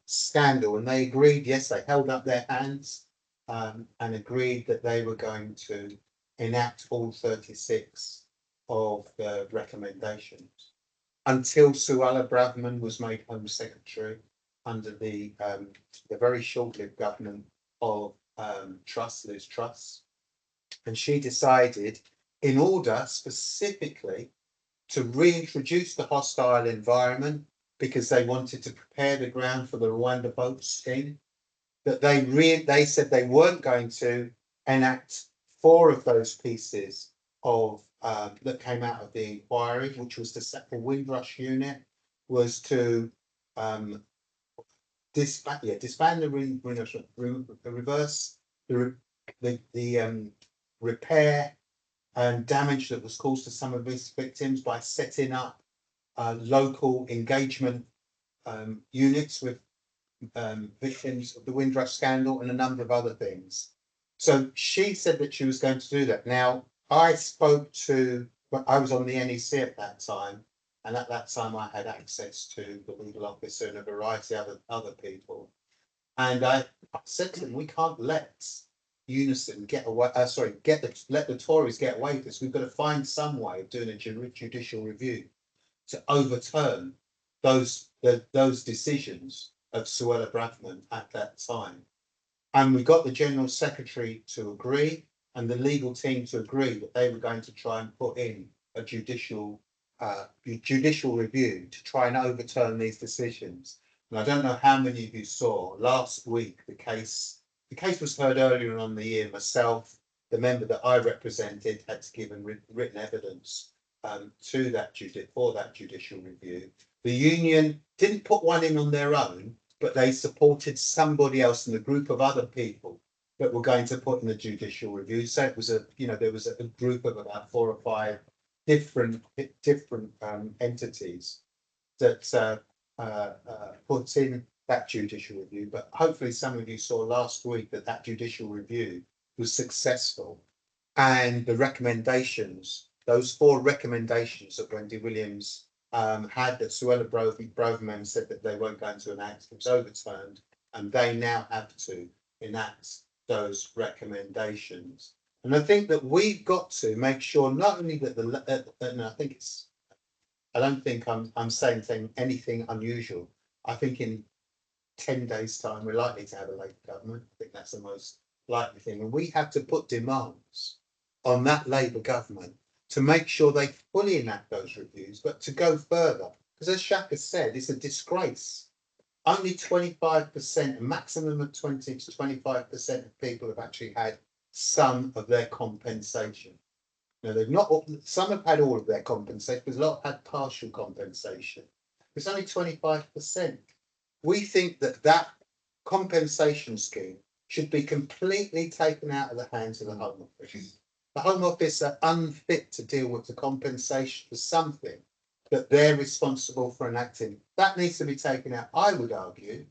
scandal. And they agreed, yes, they held up their hands and agreed that they were going to enact all 36 of the recommendations until Suella Braverman was made Home Secretary under the very short-lived government of Liz Truss. And she decided, in order specifically to reintroduce the hostile environment, because they wanted to prepare the ground for the Rwanda boat scheme, that they said they weren't going to enact 4 of those pieces of that came out of the inquiry, which was to set the Windrush unit, was to disband the reverse the repair and damage that was caused to some of its victims by setting up local engagement units with victims of the Windrush scandal and a number of other things. So she said that she was going to do that. Now, I was on the NEC at that time, and at that time I had access to the legal officer and a variety of other people. And I said to them, we can't let Unison get away, let the Tories get away with this. We've got to find some way of doing a judicial review to overturn those decisions of Suella Braverman at that time. And we got the General Secretary to agree and the legal team to agree that they were going to try and put in a judicial review to try and overturn these decisions. And I don't know how many of you saw last week the case was heard earlier on in the year. Myself, the member that I represented, had to give written evidence for that judicial review. The union didn't put one in on their own, but they supported somebody else in a group of other people that were going to put in the judicial review. So it was there was a group of about 4 or 5 different entities that put in that judicial review. But hopefully some of you saw last week that judicial review was successful, and the recommendations, those 4 recommendations that Wendy Williams had, that Suella Braverman said that they weren't going to enact, was overturned, and they now have to enact those recommendations. And I think that we've got to make sure not only that I don't think I'm saying anything unusual. I think in 10 days' time we're likely to have a Labour government. I think that's the most likely thing, and we have to put demands on that Labour government to make sure they fully enact those reviews, but to go further. Because as Shaka said, it's a disgrace. Only 25%, a maximum of 20 to 25% of people have actually had some of their compensation. You know, they've not, some have had all of their compensation, but a lot have had partial compensation. It's only 25%. We think that that compensation scheme should be completely taken out of the hands of the Home Office. The Home Office are unfit to deal with the compensation for something that they're responsible for enacting. That needs to be taken out. I would argue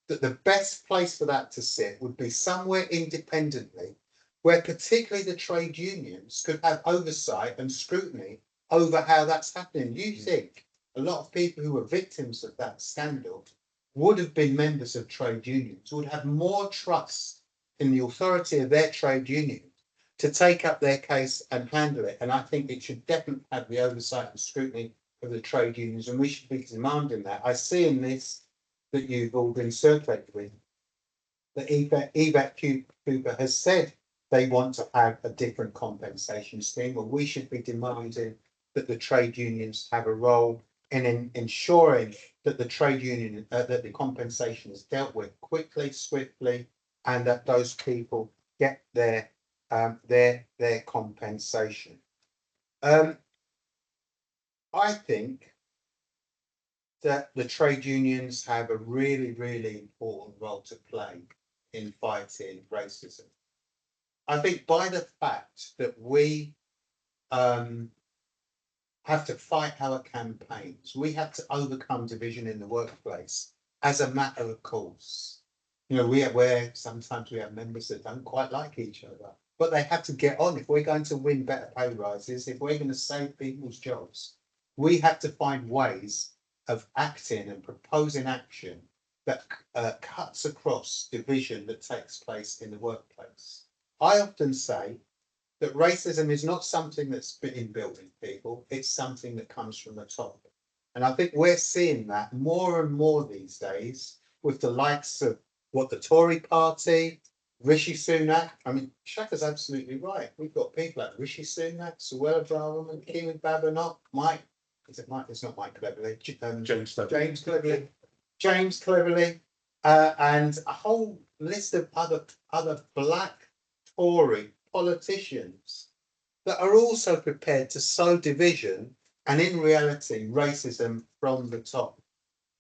that the best place for that to sit would be somewhere independently, where particularly the trade unions could have oversight and scrutiny over how that's happening. You think a lot of people who were victims of that scandal would have been members of trade unions, would have more trust in the authority of their trade union to take up their case and handle it. And I think it should definitely have the oversight and scrutiny of the trade unions, and we should be demanding that. I see in this that you've all been circulated with, that Yvette Cooper has said they want to have a different compensation scheme. Well, we should be demanding that the trade unions have a role in ensuring that the trade union, that the compensation is dealt with quickly, swiftly, and that those people get their compensation. I think that the trade unions have a really, really important role to play in fighting racism. I think by the fact that we have to fight our campaigns, we have to overcome division in the workplace as a matter of course. You know, where sometimes we have members that don't quite like each other, but they have to get on. If we're going to win better pay rises, if we're going to save people's jobs, we have to find ways of acting and proposing action that cuts across division that takes place in the workplace. I often say that racism is not something that's been inbuilt in people, it's something that comes from the top. And I think we're seeing that more and more these days with the likes of what the Tory party, Rishi Sunak. I mean, Shaka's absolutely right. We've got people like Rishi Sunak, Suella Braverman, Keenan Babinot, Mike. Is it Mike? It's not Mike Cleverly. James Cleverly. James Cleverly. James Cleverly, and a whole list of other black Tory politicians that are also prepared to sow division and, in reality, racism from the top.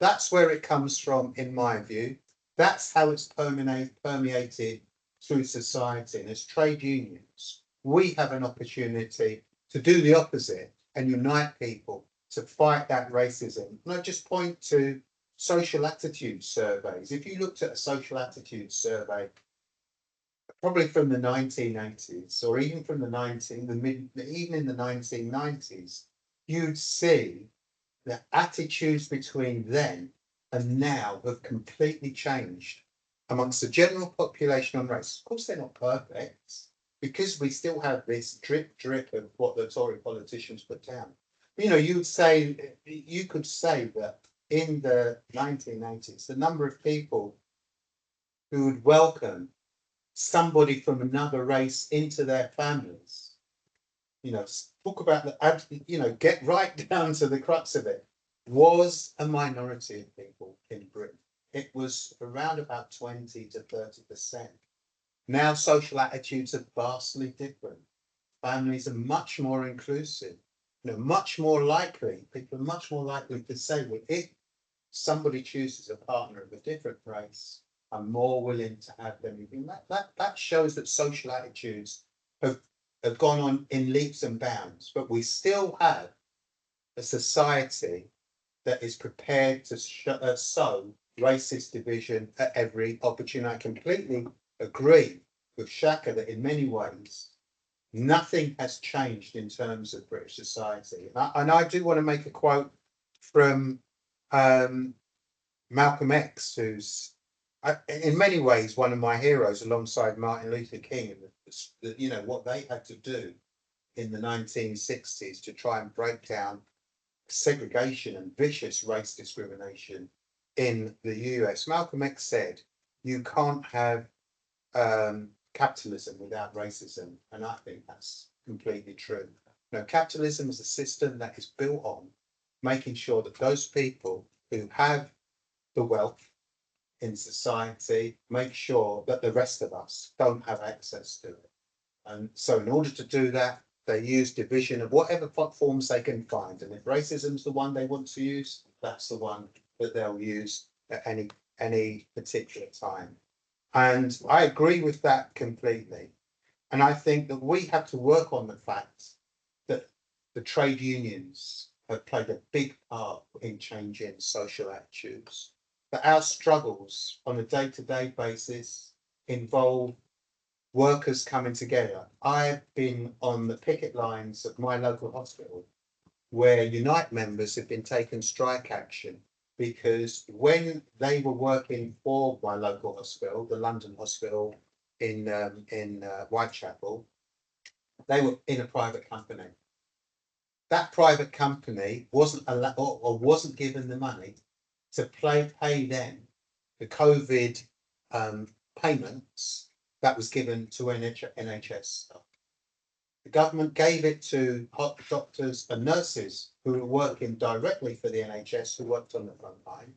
That's where it comes from, in my view. That's how it's permeated through society. And as trade unions, we have an opportunity to do the opposite and unite people to fight that racism. And I just point to social attitude surveys. If you looked at a social attitude survey, probably from the 1980s, or even from even in the 1990s, you'd see the attitudes between then and now have completely changed amongst the general population on race. Of course, they're not perfect, because we still have this drip of what the Tory politicians put down. You know, you could say that in the 1980s, the number of people who would welcome somebody from another race into their families, you know, talk about get right down to the crux of it, was a minority of people in Britain. It was around about 20 to 30%. Now social attitudes are vastly different. Families are much more inclusive. You know, people are much more likely to say, well, if somebody chooses a partner of a different race, I'm more willing to have them. That shows that social attitudes have gone on in leaps and bounds, but we still have a society that is prepared to sow racist division at every opportunity. I completely agree with Shaka that in many ways, nothing has changed in terms of British society. And I do want to make a quote from Malcolm X, who's in many ways one of my heroes alongside Martin Luther King, and you know what they had to do in the 1960s to try and break down segregation and vicious race discrimination in the US. Malcolm X said, you can't have capitalism without racism, and I think that's completely true. Now, capitalism is a system that is built on making sure that those people who have the wealth in society make sure that the rest of us don't have access to it. And so in order to do that, They use division of whatever forms they can find. And if racism's the one they want to use, that's the one that they'll use at any particular time. And I agree with that completely. And I think that we have to work on the fact that the trade unions have played a big part in changing social attitudes, that our struggles on a day-to-day basis involve workers coming together. I've been on the picket lines of my local hospital where Unite members have been taking strike action because when they were working for my local hospital, the London hospital in Whitechapel, they were in a private company. That private company wasn't allowed or wasn't given the money to pay them the COVID payments that was given to NHS staff. The government gave it to doctors and nurses who were working directly for the NHS, who worked on the front line.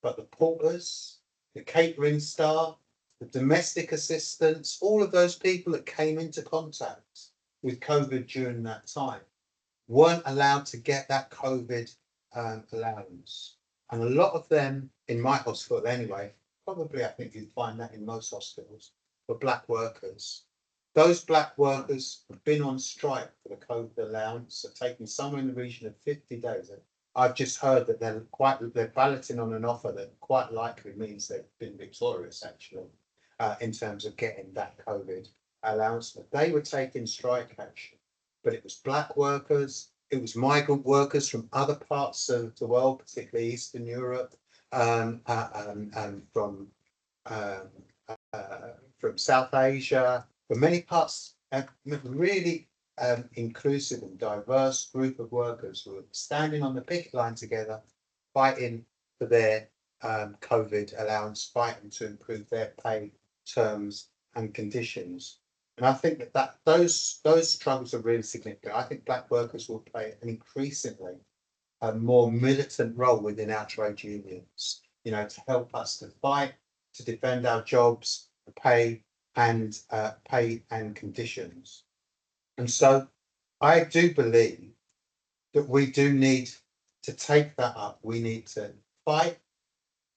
But the porters, the catering staff, the domestic assistants, all of those people that came into contact with COVID during that time weren't allowed to get that COVID allowance. And a lot of them, in my hospital anyway, probably I think you'd find that in most hospitals, were black workers. Those black workers have been on strike for the COVID allowance, have taken somewhere in the region of 50 days. I've just heard that they're balloting on an offer that quite likely means they've been victorious actually, in terms of getting that COVID allowance. But they were taking strike action. But it was black workers, it was migrant workers from other parts of the world, particularly Eastern Europe, from South Asia, from many parts, really inclusive and diverse group of workers who were standing on the picket line together, fighting for their COVID allowance, fighting to improve their pay terms and conditions. And I think that those struggles are really significant. I think black workers will play an increasingly more militant role within our trade unions, to help us to fight, to defend our jobs, pay and conditions. And so I do believe that we do need to take that up. We need to fight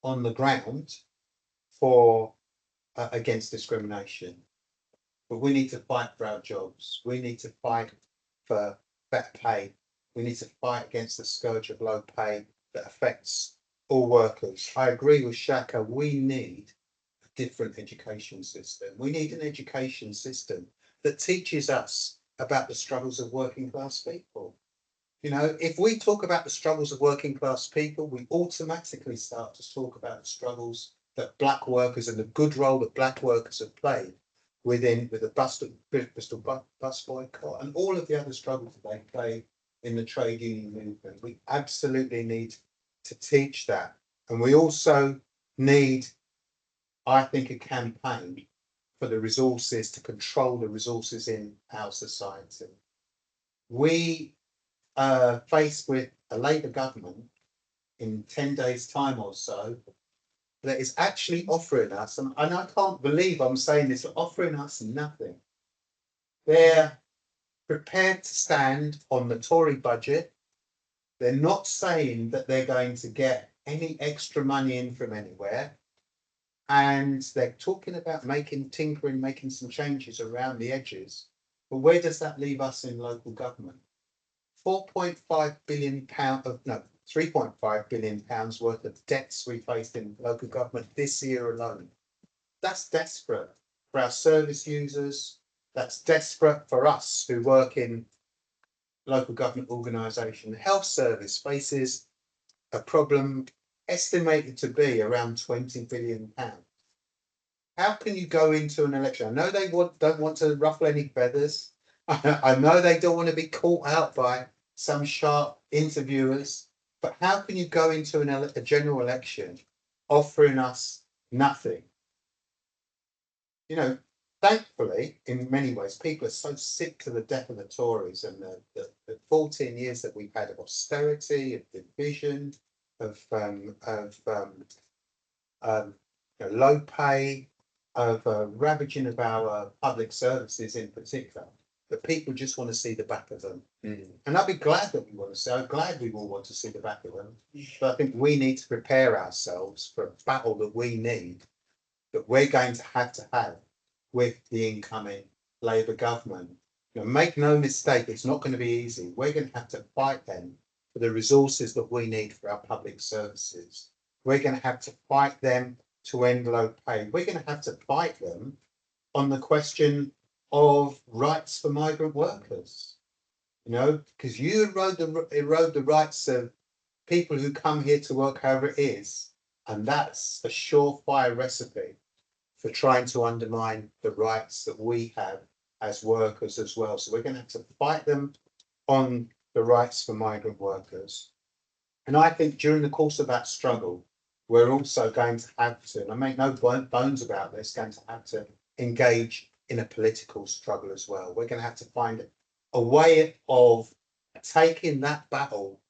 on the ground for against discrimination. But we need to fight for our jobs. We need to fight for better pay. We need to fight against the scourge of low pay that affects all workers. I agree with Shaka. We need a different education system. We need an education system that teaches us about the struggles of working class people. If we talk about the struggles of working class people, we automatically start to talk about the struggles that black workers and the good role that black workers have played with the Bristol bus boycott and all of the other struggles that they play in the trade union movement. We absolutely need to teach that. And we also need, I think, a campaign for the resources, to control the resources in our society. We are faced with a Labour government in 10 days' time or so that is actually offering us, and I can't believe I'm saying this, offering us nothing. They're prepared to stand on the Tory budget. They're not saying that they're going to get any extra money in from anywhere. And they're talking about tinkering, making some changes around the edges. But where does that leave us in local government? £3.5 billion worth of debts we faced in local government this year alone. That's desperate for our service users. That's desperate for us who work in local government organisation. The health service faces a problem estimated to be around £20 billion. How can you go into an election? I know they don't want to ruffle any feathers. I know they don't want to be caught out by some sharp interviewers, but how can you go into a general election offering us nothing? Thankfully, in many ways, people are so sick to the death of the Tories and the 14 years that we've had of austerity, of division, of low pay, of ravaging of our public services in particular. that people just want to see the back of them. And I'd be glad that we want to see, I'm glad we all want to see the back of them. But I think we need to prepare ourselves for a battle that we need, that we're going to have with the incoming Labour government. You know, make no mistake, it's not going to be easy. We're going to have to fight them for the resources that we need for our public services. We're going to have to fight them to end low pay. We're going to have to fight them on the question of rights for migrant workers. You know, because you erode the rights of people who come here to work however it is, and that's a surefire recipe for trying to undermine the rights that we have as workers as well. So we're going to have to fight them on the rights for migrant workers. And I think during the course of that struggle, we're also going to have to, and I make no bones about this, going to have to engage in a political struggle as well. We're going to have to find a way of taking that battle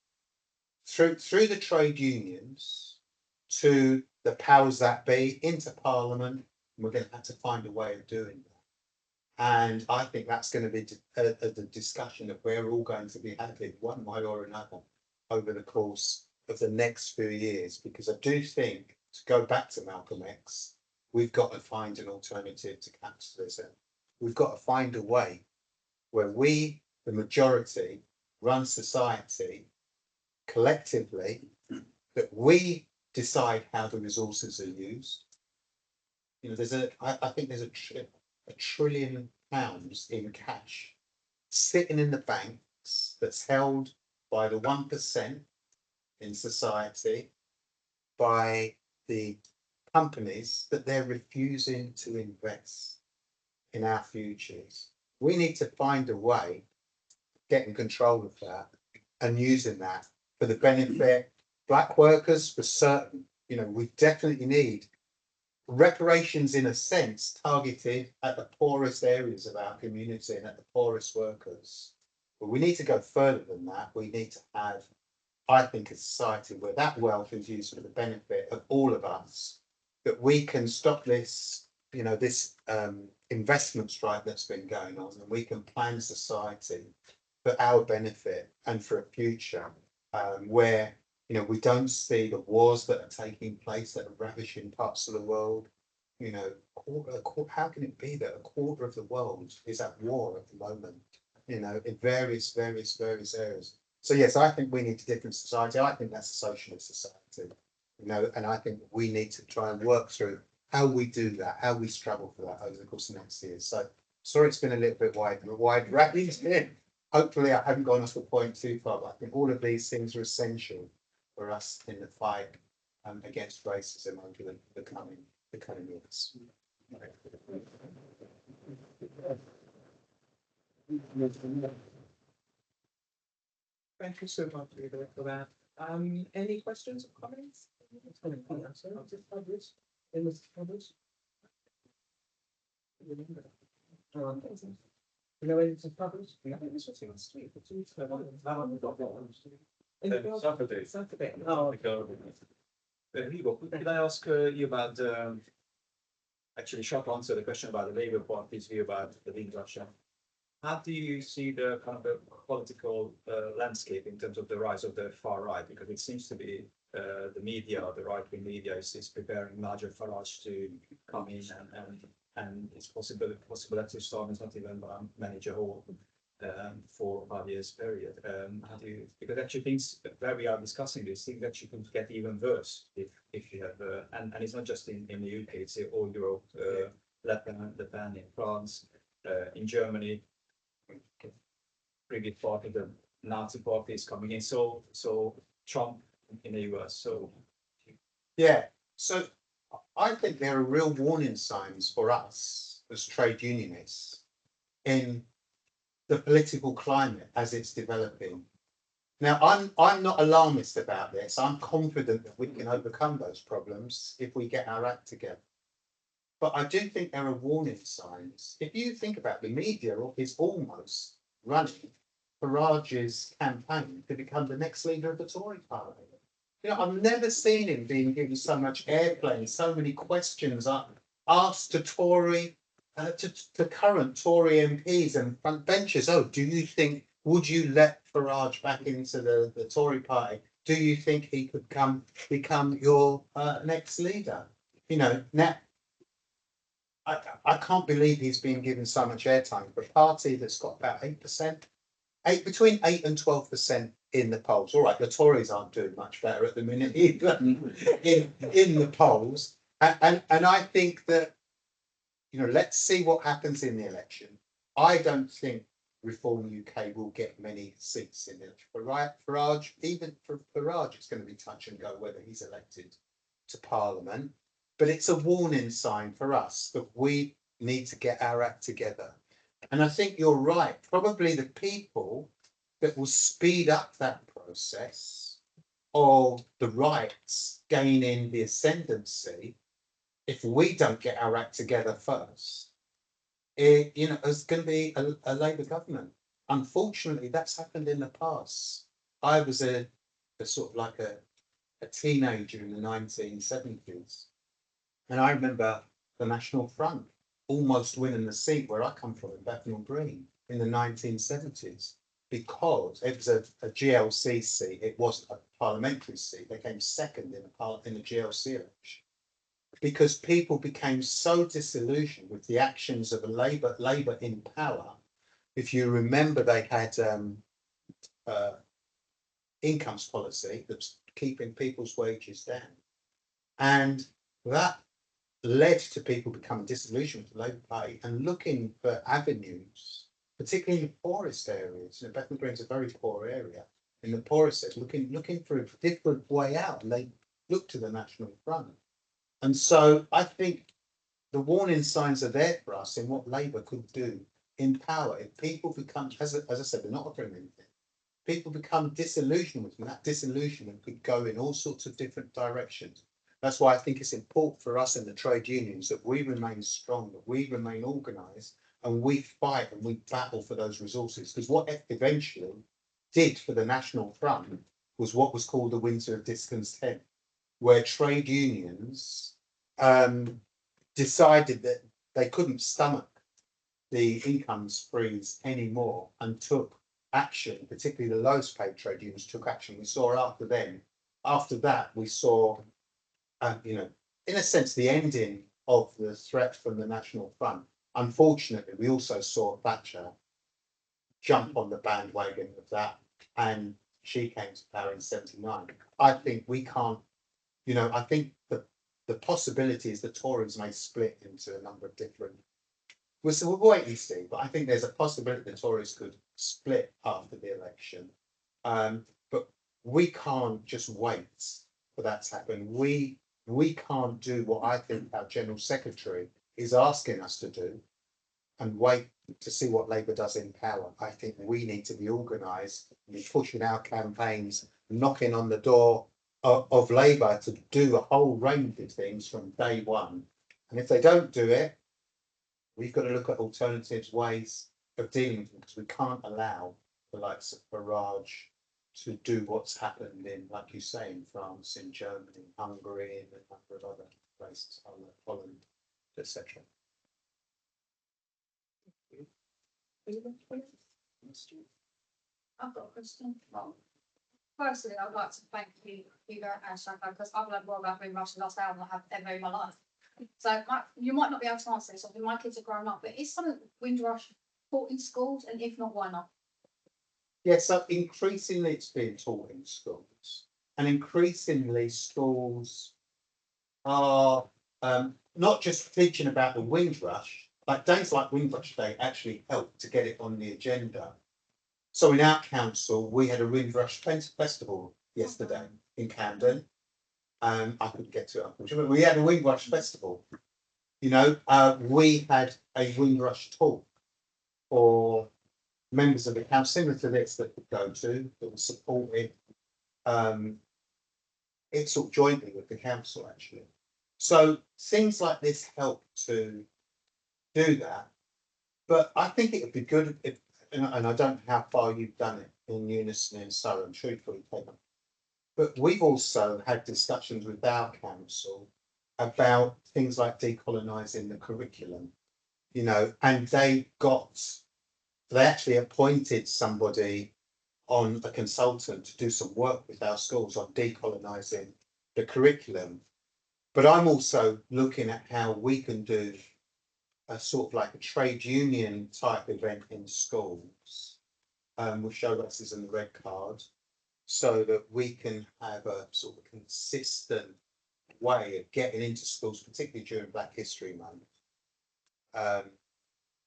through the trade unions to the powers that be, into Parliament, and we're going to have to find a way of doing that. And I think that's going to be the discussion that we're all going to be having one way or another over the course of the next few years, because I do think, to go back to Malcolm X, we've got to find an alternative to capitalism. We've got to find a way where we, the majority, run society collectively, that we decide how the resources are used. You know, I think there's a trillion pounds in cash sitting in the banks that's held by the 1% in society, by the companies that they're refusing to invest in our futures. We need to find a way of getting control of that and using that for the benefit black workers, for certain. You know, we definitely need reparations, in a sense, targeted at the poorest areas of our community and at the poorest workers. But we need to go further than that. We need to have, I think, a society where that wealth is used for the benefit of all of us, that we can stop this, you know, this investment strike that's been going on, and we can plan society for our benefit and for a future where, you know, we don't see the wars that are taking place that are ravaging parts of the world. You know, how can it be that a quarter of the world is at war at the moment? You know, in various areas. So yes, I think we need a different society. I think that's a socialist society. You know, and I think we need to try and work through how we do that, how we struggle for that over the course of the next year. So sorry, it's been a little bit wide ranging. Hopefully, I haven't gone off the point too far, but I think all of these things are essential for us in the fight against racism over the coming years. Thank you so much, Reigate, for that. Any questions or comments? You know, it's published. I think this was last week. Saturday. Oh, Hugo, could I ask you about actually short answer the question about the Labour Party's view about the Windrush? How do you see the kind of the political landscape in terms of the rise of the far right? Because it seems to be the media, the right-wing media, is preparing Nigel Farage to come in and it's possible that his term is not even manage a whole 4 or 5 years period. How do you, because actually things where we are discussing this, things actually could get even worse if you have and it's not just in the UK, it's all Europe, Japan, in France, in Germany, previous party, the Nazi party is coming in, so Trump in the US. So Yeah, so I think there are real warning signs for us as trade unionists in the political climate as it's developing. Now, I'm not alarmist about this. I'm confident that we can overcome those problems if we get our act together. But I do think there are warning signs. If you think about the media, is almost running Farage's campaign to become the next leader of the Tory party. You know, I've never seen him being given so much airplay, so many questions asked to Tory to current Tory MPs and front benchers. Oh, would you let Farage back into the Tory party? Do you think he could become your next leader? You know, now I can't believe he's been given so much airtime for a party that's got about 8%, between 8 and 12% in the polls. All right, the Tories aren't doing much better at the minute either in the polls. And I think that, you know, let's see what happens in the election. I don't think Reform UK will get many seats in the election. Farage, even for Farage, it's going to be touch and go whether he's elected to Parliament. But it's a warning sign for us that we need to get our act together. And I think you're right. Probably the people that will speed up that process of the rights gaining the ascendancy, if we don't get our act together first, it's going to be a Labour government. Unfortunately, that's happened in the past. I was a sort of like a teenager in the 1970s, and I remember the National Front almost winning the seat where I come from in Bethnal Green in the 1970s, because it was a GLC seat. It wasn't a parliamentary seat. They came second in the GLC election, because people became so disillusioned with the actions of a Labour in power. If you remember, they had incomes policy that's keeping people's wages down, and that led to people becoming disillusioned with the Labour Party and looking for avenues, particularly in the poorest areas. You know, Bethnal Green's a very poor area. In the poorest areas, looking for a different way out, and they looked to the National Front. And so I think the warning signs are there for us in what Labour could do in power. If people become, as I said, they're not offering anything. People become disillusioned with them. That disillusionment could go in all sorts of different directions. That's why I think it's important for us in the trade unions that we remain strong, that we remain organised, and we fight and we battle for those resources. Because what eventually did for the National Front was what was called the Winter of Discontent, where trade unions decided that they couldn't stomach the income freeze anymore and took action. Particularly the lowest paid trade unions took action. We saw after that, we saw, in a sense, the ending of the threat from the National Front. Unfortunately, we also saw Thatcher jump on the bandwagon of that, and she came to power in '79. I think we can't, I think the possibility is the Tories may split into a number of different. We'll wait and see, but I think there's a possibility the Tories could split after the election. But we can't just wait for that to happen. We can't do what I think our General Secretary is asking us to do and wait to see what Labour does in power. I think we need to be organised and be pushing our campaigns, knocking on the door of Labour to do a whole range of things from day one. And if they don't do it, we've got to look at alternatives, ways of dealing with them, because we can't allow the likes of Farage to do what's happened in, like you say, in France, in Germany, Hungary, and a number of other places, Holland, etc. I've got a question. Firstly, I'd like to thank you, Hugo and Shaka, because I've learned more about Windrush the last hour than I have ever in my life. So you might not be able to answer this, obviously my kids are growing up, but is something Windrush taught in schools, and if not, why not? Yeah, so increasingly it's being taught in schools, and increasingly schools are not just teaching about the Windrush. Like days like Windrush Day actually help to get it on the agenda. So in our council, we had a Windrush Festival yesterday in Camden. I couldn't get to it, unfortunately, but we had a Windrush Festival. We had a Windrush talk for members of the council, similar to this, that could go to, that was supported. It's sort of jointly with the council, actually. So things like this help to do that. But I think it would be good if, and I don't know how far you've done it in unison in Surrey, truthfully, but we've also had discussions with our council about things like decolonising the curriculum. you know, and they actually appointed somebody on a consultant to do some work with our schools on decolonising the curriculum. But I'm also looking at how we can do a sort of like a trade union type event in schools, with show races and the red card, so that we can have a sort of consistent way of getting into schools, particularly during Black History Month.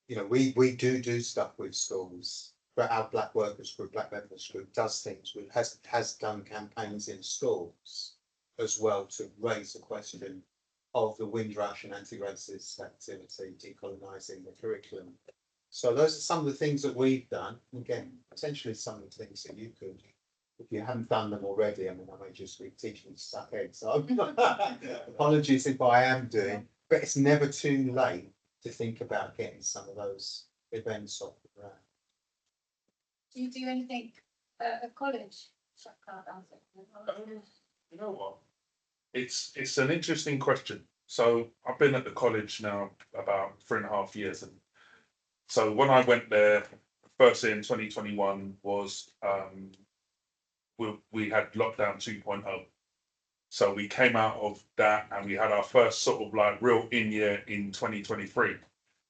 You know, we do stuff with schools, but our Black Workers Group, Black Members Group does things with, has done campaigns in schools as well to raise the question of the Windrush and anti-racist activity, decolonising the curriculum. So those are some of the things that we've done. Again, potentially some of the things that you could, if you haven't done them already. I mean, I may just be teaching you to suck eggs, so apologies if I am doing, but it's never too late to think about getting some of those events off the ground. Do you do anything at college? You know what? It's an interesting question. So I've been at the college now about 3.5 years, and so when I went there, first year in 2021 was we had lockdown 2.0. So we came out of that and we had our first sort of like real in year in 2023.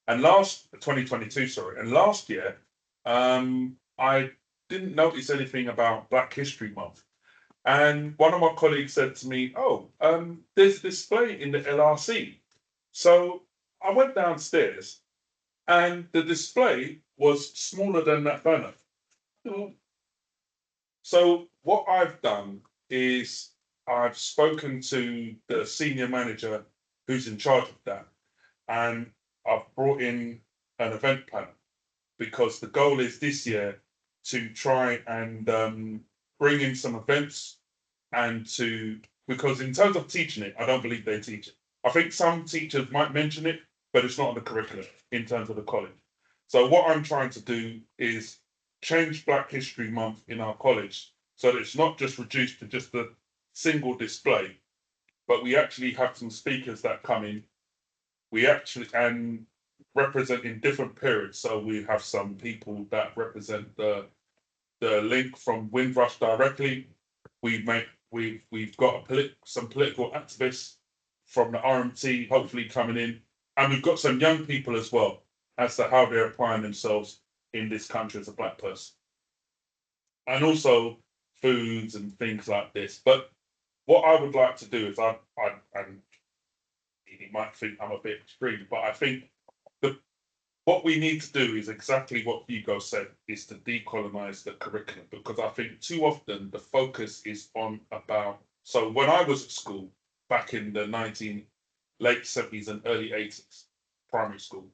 And 2022, sorry. And last year, I didn't notice anything about Black History Month. And one of my colleagues said to me, "Oh, there's a display in the LRC." So I went downstairs and the display was smaller than that banner. So what I've done is I've spoken to the senior manager who's in charge of that, and I've brought in an event planner, because the goal is this year to try and bring in some events, and because in terms of teaching it, I don't believe they teach it. I think some teachers might mention it, but it's not on the curriculum in terms of the college. So what I'm trying to do is change Black History Month in our college so that it's not just reduced to just a single display, but we actually have some speakers that come in. We actually and represent in different periods. So we have some people that represent the link from Windrush directly. We've got some political activists from the RMT hopefully coming in, and we've got some young people as well as to how they're applying themselves in this country as a Black person, and also foods and things like this. But what I would like to do is and you might think I'm a bit extreme, but I think what we need to do is exactly what Hugo said, is to decolonize the curriculum, because I think too often the focus is on about, so when I was at school back in the late 70s and early 80s, primary school,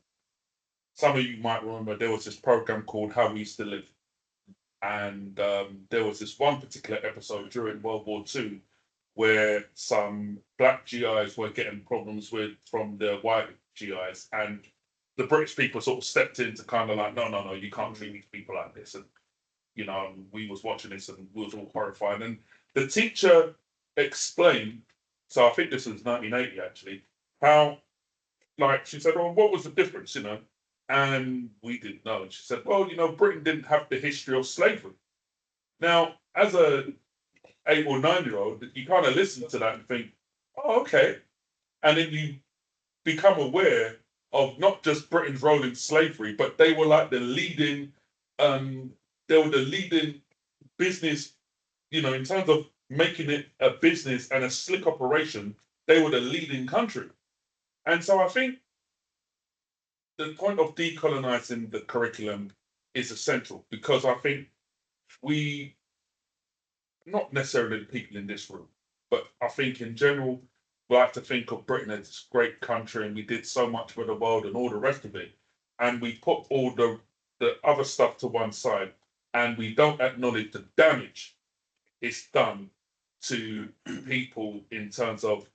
some of you might remember there was this program called How We Used to Live. And there was this one particular episode during World War II where some Black GIs were getting problems from the white GIs, and the British people sort of stepped in to kind of like, no, you can't treat these people like this. And, you know, we was watching this and we was all horrified. And the teacher explained, so I think this was 1980 actually, how, like, she said, "Oh, what was the difference, you know?" And we didn't know. And she said, "Well, you know, Britain didn't have the history of slavery." Now, as a 8 or 9-year-old, you kind of listen to that and think, "Oh, okay." And then you become aware of not just Britain's role in slavery, but they were like the leading, business, you know, in terms of making it a business and a slick operation, they were the leading country. And so I think the point of decolonizing the curriculum is essential, because I think we, not necessarily the people in this room, but I think in general, we like to think of Britain as this great country and we did so much for the world and all the rest of it. And we put all the other stuff to one side, and we don't acknowledge the damage it's done to people in terms of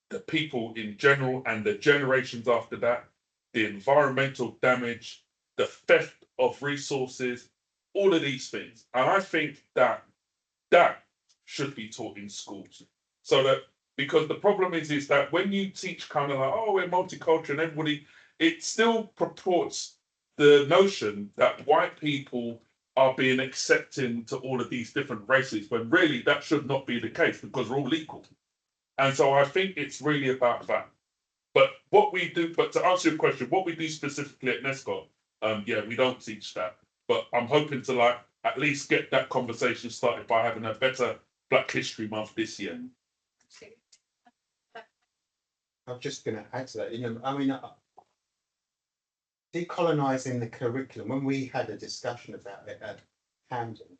the people in general and the generations after that, the environmental damage, the theft of resources, all of these things. And I think that should be taught in schools. So that, because the problem is that when you teach kind of like, oh, we're multicultural and everybody, it still purports the notion that white people are being accepting to all of these different races, when really that should not be the case because we're all equal. And so I think it's really about that. But what we do, but to answer your question, what we do specifically at Nescott, yeah, we don't teach that. But I'm hoping to like at least get that conversation started by having a better Black History Month this year. I'm just going to add to that. You know, I mean, decolonising the curriculum. When we had a discussion about it at Camden,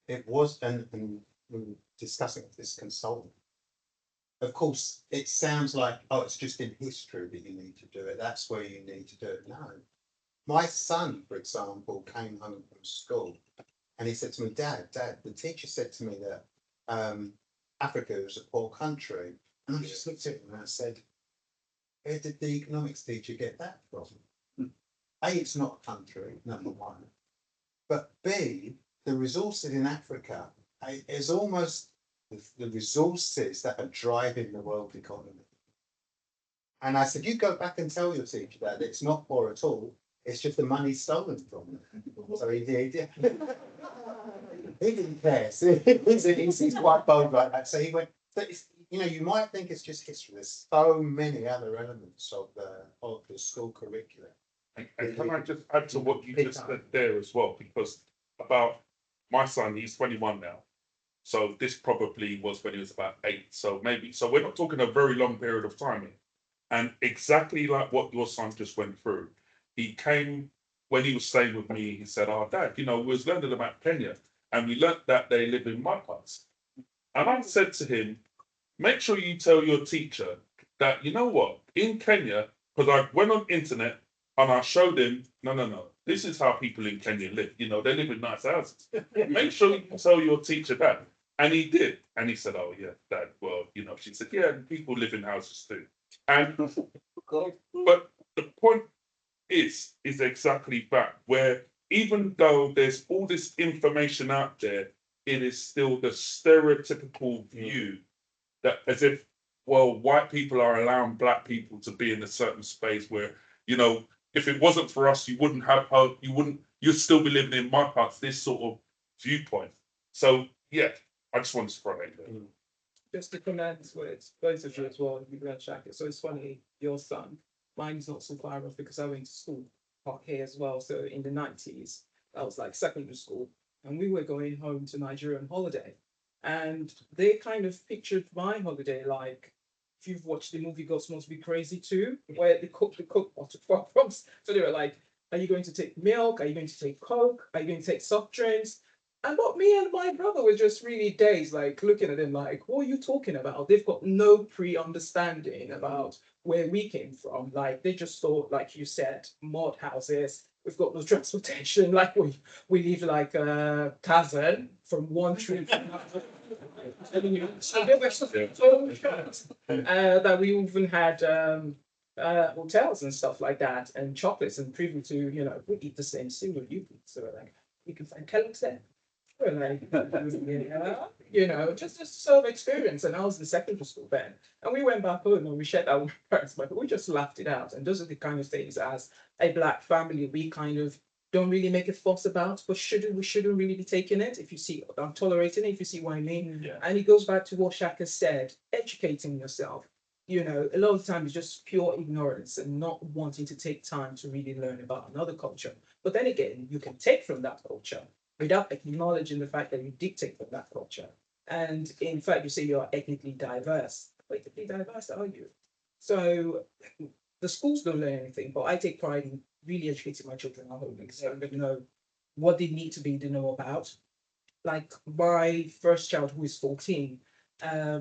it was, and we were discussing with this consultant. Of course, it sounds like, oh, it's just in history that you need to do it. That's where you need to do it. No. My son, for example, came home from school and he said to me, Dad, the teacher said to me that Africa was a poor country. And I just looked at him and I said, where did the economics teacher get that from? A, it's not a country, number one. But B, the resources in Africa is almost the resources that are driving the world economy. And I said, you go back and tell your teacher that it's not poor at all. It's just the money stolen from them. So he did. He didn't care. So he's quite bold like that. So he went, you know, you might think it's just history. There's so many other elements of the school curriculum. And can I just add to what you just said there as well? Because about my son, he's 21 now. So this probably was when he was about 8. So maybe, so we're not talking a very long period of time here. And exactly like what your son just went through, he came, when he was staying with me, he said, oh, Dad, you know, we was learning about Kenya and we learnt that they live in mud huts. And I said to him, make sure you tell your teacher that, you know what, in Kenya, because I went on internet and I showed him, no, this is how people in Kenya live. You know, they live in nice houses. Make sure you tell your teacher that. And he did. And he said, oh, yeah, Dad, well, you know, she said, yeah, people live in houses too. And, but the point is exactly that, where even though there's all this information out there, it is still the stereotypical view that as if, well, white people are allowing Black people to be in a certain space where, you know, if it wasn't for us, you wouldn't have hope, you'd still be living in mud huts, this sort of viewpoint. So, yeah, I just wanted to throw that there. Just to comment with both of you as well, you can check it. So it's funny, your son, mine's not so far off because I went to school here as well. So in the 90s, that was like secondary school, and we were going home to Nigeria on holiday. And they kind of pictured my holiday like, if you've watched the movie Ghost Must Be Crazy too, where they cook bottled problems. So they were like, are you going to take milk? Are you going to take Coke? Are you going to take soft drinks? And what me and my brother were just really dazed, like looking at him like, what are you talking about? They've got no pre-understanding about where we came from. Like they just thought, like you said, mud houses. We've got no transportation. Like we live like Tarzan from one tree to another. So they were so shocked that we even had hotels and stuff like that, and chocolates, and privy to, you know, we eat the same cereal you eat. So like, you can find Kellogg's there. We're like, you know, just sort of experience. And I was in secondary school then, and we went back home and we shared our parents, but we just laughed it out. And those are the kind of things as a Black family we kind of don't really make a fuss about, but we shouldn't really be taking it. If you see, I'm tolerating it, if you see what I mean. Yeah. And it goes back to what Shaka said, educating yourself. You know, a lot of the time it's just pure ignorance and not wanting to take time to really learn about another culture. But then again, you can take from that culture without acknowledging the fact that you dictate from that culture. And in fact, you say you're ethnically diverse. How ethnically diverse are you? So the schools don't learn anything, but I take pride in really educating my children at home because I already know what they need to know about. Like my first child, who is 14,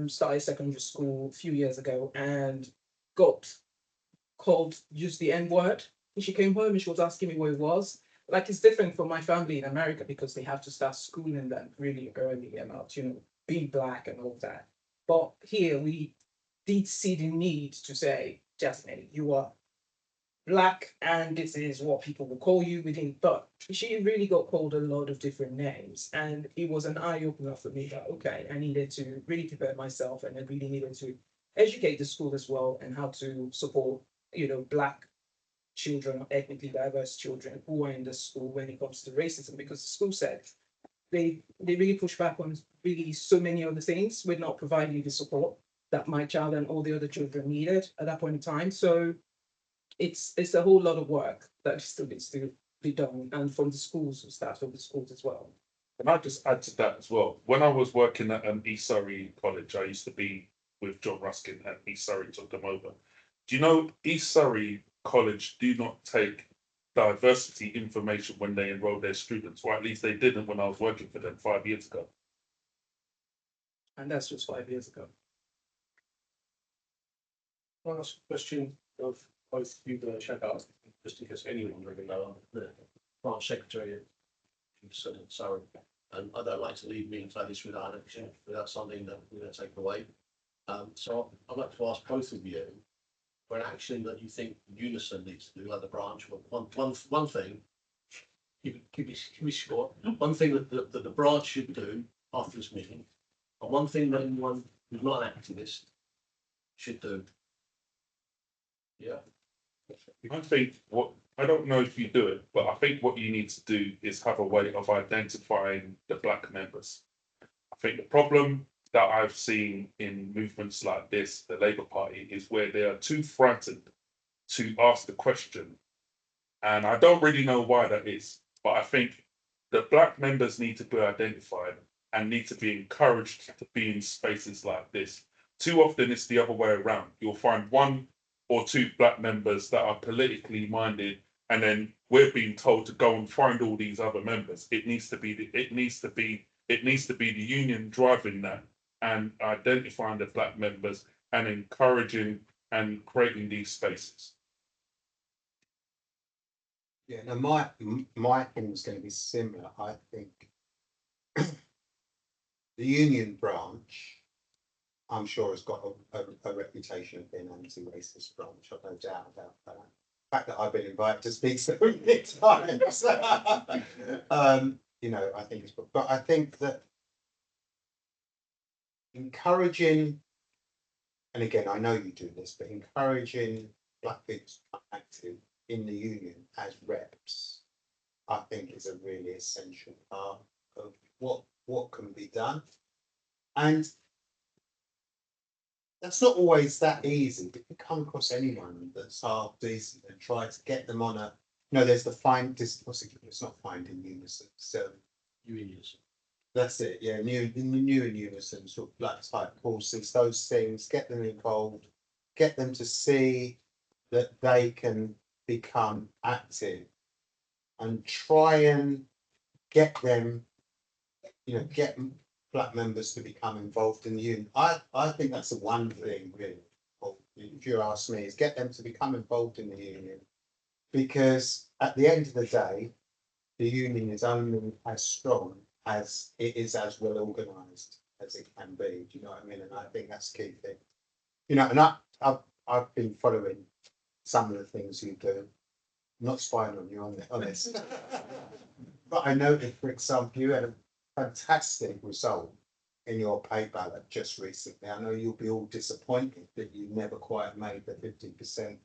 started secondary school a few years ago and got called, used the N word. And she came home and she was asking me what it was. Like it's different from my family in America because they have to start schooling them really early about, you know, being Black and all that. But here we did see the need to say, Jasmine, you are Black and this is what people will call you within. But she really got called a lot of different names. And it was an eye opener for me that, okay, I needed to really prepare myself and I really needed to educate the school as well and how to support, you know, Black children, ethnically diverse children who are in the school when it comes to racism, because the school said they really push back on really so many other things. We're not providing the support that my child and all the other children needed at that point in time. So it's a whole lot of work that still needs to be done, and from the schools, staff of the schools as well. Can I just add to that as well? When I was working at East Surrey College, I used to be with John Ruskin, and East Surrey took them over. Do you know East Surrey College do not take diversity information when they enroll their students, or at least they didn't when I was working for them 5 years ago. And that's just 5 years ago. I'll ask a question of both you, Shaka, just in case anyone really know, the branch secretary at Surrey. And I don't like to leave meetings like this without action, without something that we're going to take away. So I'd like to ask both of you for an action that you think Unison needs to do at the branch. One thing, keep it short. One thing that the branch should do after this meeting, and one thing that anyone who's not an activist should do. Yeah. I think I don't know if you do it, but I think what you need to do is have a way of identifying the black members. I think the problem that I've seen in movements like this, the Labour Party, is where they are too frightened to ask the question. And I don't really know why that is, but I think the black members need to be identified and need to be encouraged to be in spaces like this. Too often it's the other way around. You'll find one or two black members that are politically minded, and then we're being told to go and find all these other members. It needs to be the union driving that and identifying the black members and encouraging and creating these spaces. Yeah, no, my thing was going to be similar. I think the union branch, I'm sure, has got a reputation of being an anti-racist branch. I've no doubt about that. The fact that I've been invited to speak so many times, you know, I think it's. But I think that encouraging, and again, I know you do this, but encouraging black people to become active in the union as reps, I think is a really essential part of what can be done. And that's not always that easy. If you come across anyone that's half decent and try to get them on there's the it's not finding unison. So Unions. that's it. Yeah, new in unison sort of black type courses, those things, get them involved, get them to see that they can become active, and try and get them, get black members to become involved in the union. I think that's the one thing really, if you ask me, is get them to become involved in the union, because at the end of the day, the union is only as strong as it is as well organised as it can be. Do you know what I mean? And I think that's the key thing. And I've been following some of the things you do. I'm not spying on you, on honest. But I noticed, for example, you had a fantastic result in your pay ballot just recently. I know you'll be all disappointed that you never quite made the 50%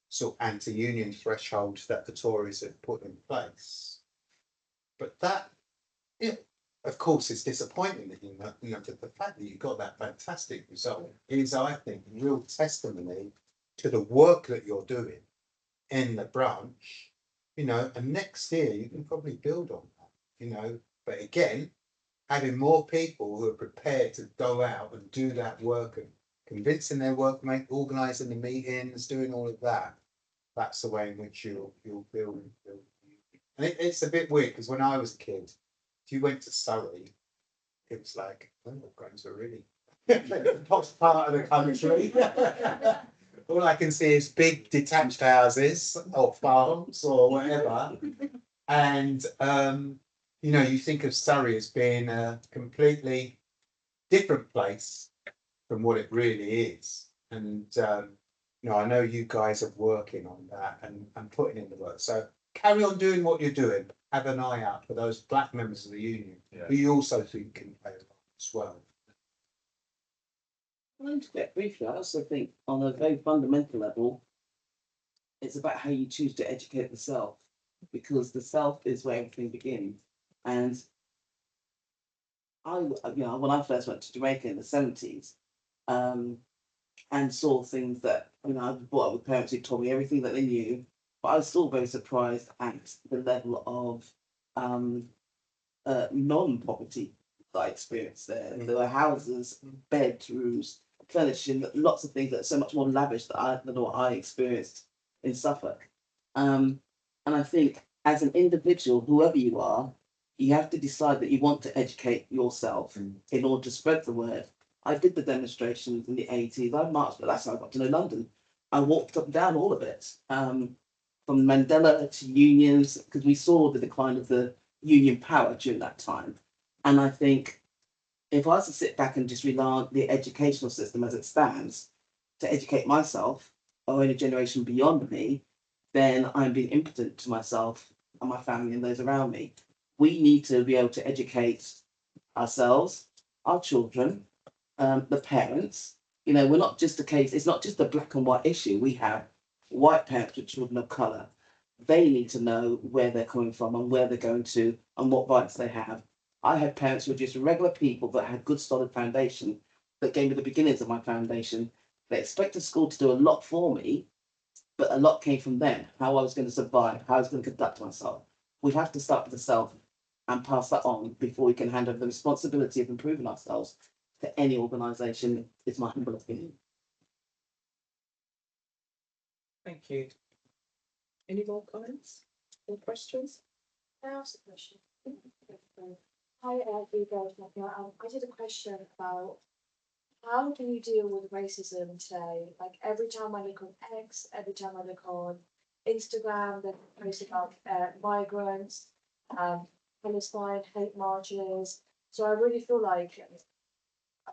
sort of anti-union threshold that the Tories have put in place. But that, of course, it's disappointing that the fact that you got that fantastic result is, I think, a real testimony to the work that you're doing in the branch, and next year you can probably build on that, but again, having more people who are prepared to go out and do that work and convincing their workmates, organising the meetings, doing all of that, that's the way in which you'll build. And it's a bit weird, because when I was a kid, if you went to Surrey, it was like, oh, going to a really posh part of the country. All I can see is big detached houses or farms or whatever. And, you think of Surrey as being a completely different place from what it really is. And, I know you guys are working on that and putting in the work. So carry on doing what you're doing. Have an eye out for those black members of the union who you also think can play a role as well. Briefly, I also think on a very fundamental level, It's about how you choose to educate the self, because the self is where everything begins. And when I first went to Jamaica in the 70s, and saw things that, I was brought up with parents who told me everything that they knew, but I was still very surprised at the level of non-poverty that I experienced there. There were houses, bedrooms, furnishing, lots of things that are so much more lavish than what I experienced in Suffolk. And I think as an individual, whoever you are, you have to decide that you want to educate yourself in order to spread the word. I did the demonstrations in the 80s. I marched, but that's how I got to know London. I walked up and down all of it, from Mandela to unions, because we saw the decline of the union power during that time. And I think if I was to sit back and just rely on the educational system as it stands to educate myself or any generation beyond me, then I'm being impotent to myself and my family and those around me. We need to be able to educate ourselves, our children, the parents. We're not just a case, it's not just a black and white issue. We have white parents with children of colour. They need to know where they're coming from and where they're going to and what rights they have. I had parents who were just regular people that had good solid foundation, that gave me the beginnings of my foundation. They expected school to do a lot for me, but a lot came from them, how I was going to survive, how I was going to conduct myself. We have to start with the self and pass that on before we can hand over the responsibility of improving ourselves to any organisation, is my humble opinion. Thank you. Any more comments or questions? Can I ask a question? Hi, you guys. I did a question about how do you deal with racism today? Like every time I look on X, every time I look on Instagram, they post about migrants, Palestine, hate marches. So I really feel like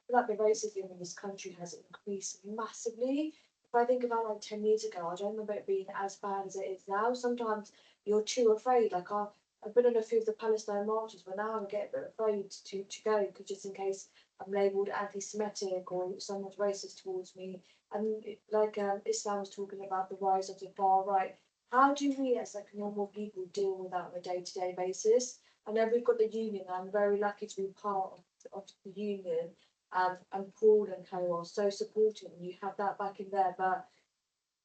the racism in this country has increased massively. If I think about like 10 years ago, I don't remember it being as bad as it is now. Sometimes you're too afraid. Like I've been on a few of the Palestine marches, but now I get a bit afraid to go because just in case I'm labelled anti-Semitic or someone's racist towards me. And Islam was talking about the rise of the far right. How do we, as like normal people, deal with that on a day-to-day basis? I know we've got the union. I'm very lucky to be part of the union. And Paul and Co are so supportive, and you have that back in there. But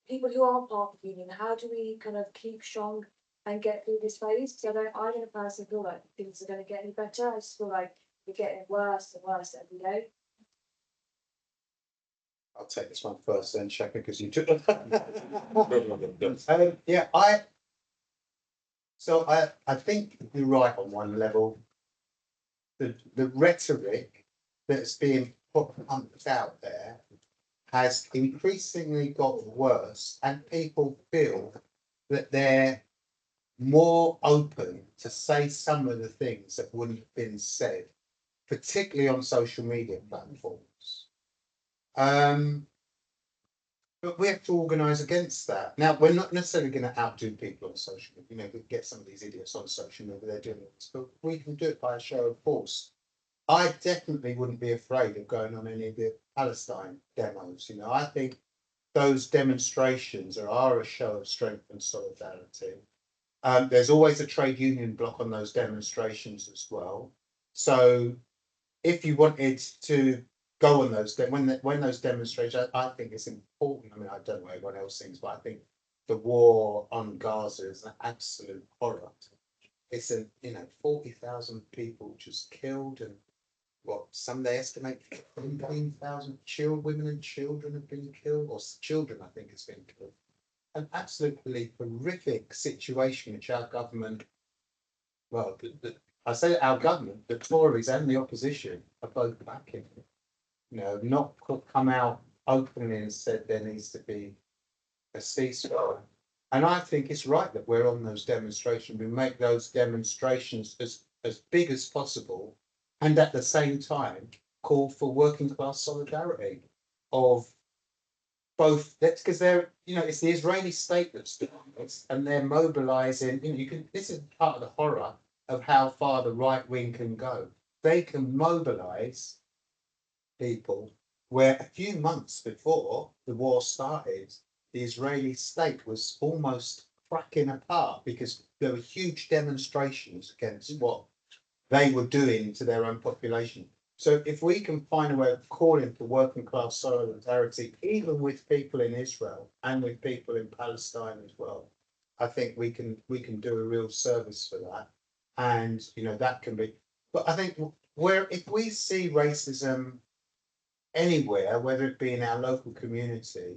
people who aren't part of the union, how do we kind of keep strong and get through this phase? Because I don't personally feel like things are going to get any better. I just feel like we're getting worse and worse every day. I'll take this one first then, Shaka, because you took yeah, I think you're right on one level. The rhetoric that's being pumped out there has increasingly got worse, and people feel that they're more open to say some of the things that wouldn't have been said, particularly on social media platforms. But we have to organise against that. Now, we're not necessarily going to outdo people on social media. We get some of these idiots on social media, they're doing this, but we can do it by a show of force. I definitely wouldn't be afraid of going on any of the Palestine demos. I think those demonstrations are a show of strength and solidarity. There's always a trade union block on those demonstrations as well. So if you wanted to go on those, when those demonstrations, I think it's important. I mean, I don't know what everyone else thinks, but I think the war on Gaza is an absolute horror. It's 40,000 people just killed, and some they estimate 15,000 women and children have been killed, or children I think has been killed. An absolutely horrific situation which our government, I say our government, the Tories and the opposition are both backing. Not come out openly and said there needs to be a ceasefire. And I think it's right that we're on those demonstrations. We make those demonstrations as big as possible, and at the same time call for working class solidarity of both. That's because it's the Israeli state that's doing this, and they're mobilising. This is part of the horror of how far the right wing can go. They can mobilise people where a few months before the war started, the Israeli state was almost cracking apart because there were huge demonstrations against what they were doing to their own population. So if we can find a way of calling for working class solidarity, even with people in Israel and with people in Palestine as well, I think we can do a real service for that. And you know, that can be, but I think where if we see racism anywhere, whether it be in our local community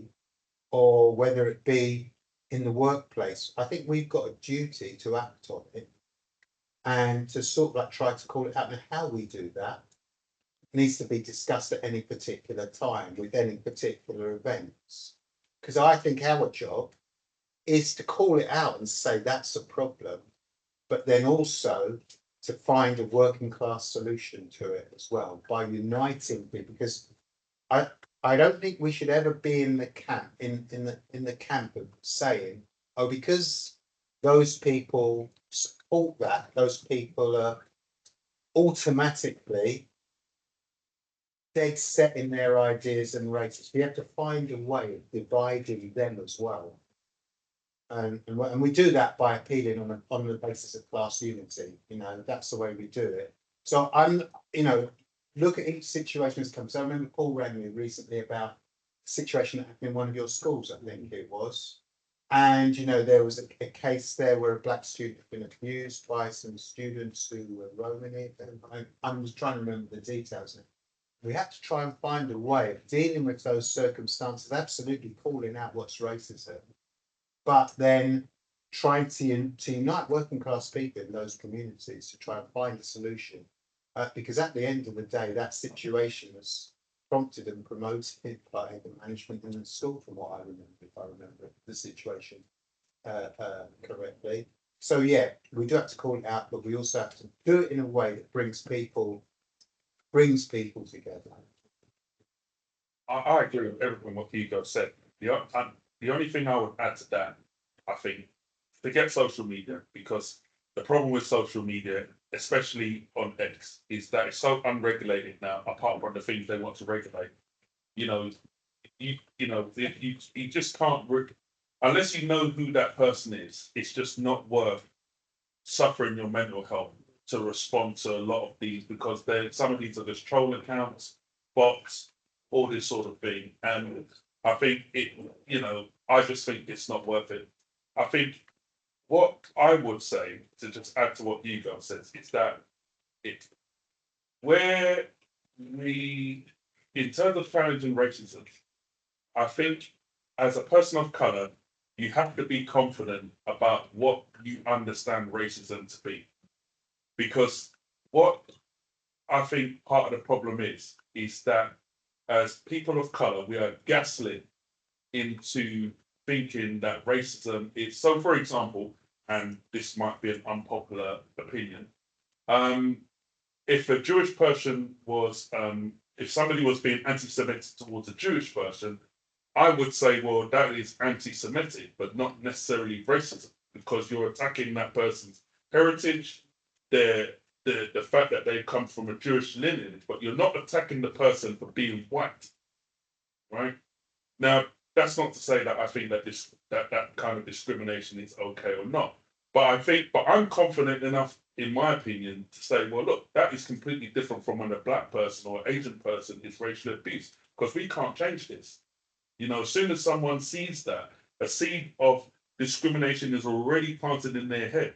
or whether it be in the workplace, I think we've got a duty to act on it and to sort of like try to call it out. And how we do that needs to be discussed at any particular time with any particular events. Because I think our job is to call it out and say that's a problem, but then also to find a working class solution to it as well by uniting people. Because I don't think we should ever be in the camp in the camp of saying, oh, because those people support that, those people are automatically dead set in their ideas and races. We have to find a way of dividing them as well. And we do that by appealing on the basis of class unity. You know, that's the way we do it. So I'm, you know, look at each situation as it comes. So I remember Paul rang me recently about a situation that happened in one of your schools, I think it was. And, you know, there was a case there where a black student had been abused by some students who were roaming it. And I'm just trying to remember the details now. We have to try and find a way of dealing with those circumstances, absolutely calling out what's racism, but then trying to unite working class people in those communities to try and find a solution. Because at the end of the day, that situation was prompted and promoted by the management in the school, from what I remember, if I remember the situation correctly. So yeah, we do have to call it out, but we also have to do it in a way that brings people together. I agree with everything what Hugo said. The only thing I would add to that, I think, forget social media, because the problem with social media, especially on X, is that it's so unregulated now. Apart from the things they want to regulate, you know, you just can't unless you know who that person is. It's just not worth suffering your mental health to respond to a lot of these, because some of these are just troll accounts, bots, all this sort of thing. And I think I just think it's not worth it. I think what I would say, to just add to what Hugo says, is that where we, in terms of challenging racism, I think as a person of colour, you have to be confident about what you understand racism to be. Because what I think part of the problem is that as people of colour, we are gaslit into thinking that racism is, so for example, and this might be an unpopular opinion, if a Jewish person was, if somebody was being anti-Semitic towards a Jewish person, I would say, well, that is anti-Semitic, but not necessarily racism, because you're attacking that person's heritage, the fact that they come from a Jewish lineage, but you're not attacking the person for being white, right? Now, that's not to say that I think that that kind of discrimination is okay or not, but I'm confident enough, in my opinion, to say, well, look, that is completely different from when a black person or Asian person is racially abused, because we can't change this. You know, as soon as someone sees that, a seed of discrimination is already planted in their head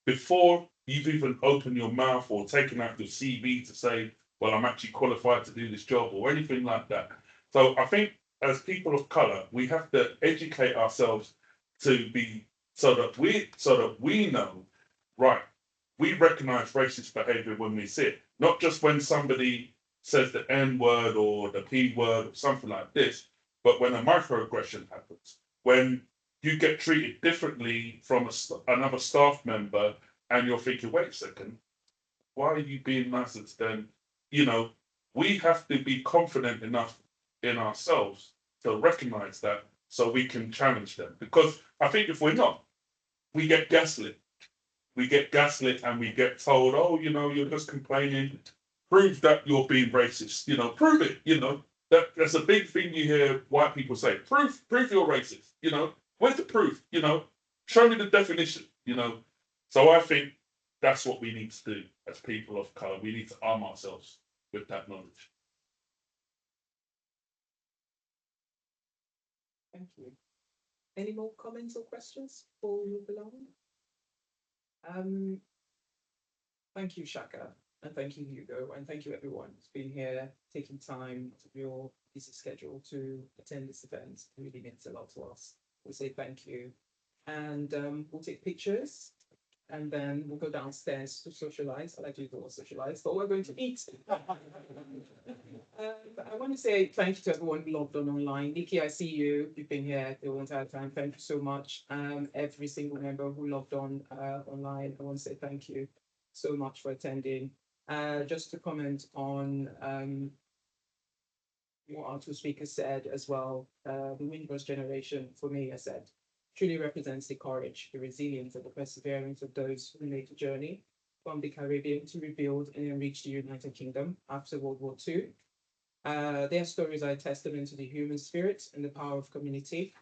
before you've even opened your mouth or taken out your CV to say, well, I'm actually qualified to do this job or anything like that. So I think as people of colour, we have to educate ourselves to be so that we know, right, we recognise racist behaviour when we see it, not just when somebody says the N word or the P word or something like this, but when a microaggression happens, when you get treated differently from another staff member, and you're thinking, wait a second, why are you being nicer to them? You know, we have to be confident enough in ourselves to recognise that, so we can challenge them. Because I think if we're not, we get gaslit. We get gaslit and we get told, oh, you know, you're just complaining. Prove that you're being racist. You know, prove it. You know, That's a big thing you hear white people say. Proof you're racist. You know, where's the proof? You know, show me the definition. You know, so I think that's what we need to do as people of color. We need to arm ourselves with that knowledge. Thank you. Any more comments or questions before we move along? Thank you, Shaka, and thank you, Hugo, and thank you everyone who's been here, taking time out of your busy schedule to attend this event. It really means a lot to us. We say thank you. And we'll take pictures and then we'll go downstairs to socialize. I like to use the word socialize, but we're going to eat. I want to say thank you to everyone who logged on online. Nikki, I see you. You've been here the whole entire time. Thank you so much. Every single member who logged on online, I want to say thank you so much for attending. Just to comment on what our two speakers said as well, the Windrush generation, for me, I said, truly represents the courage, the resilience, and the perseverance of those who made the journey from the Caribbean to rebuild and enrich the United Kingdom after World War II. Their stories are a testament to the human spirit and the power of community.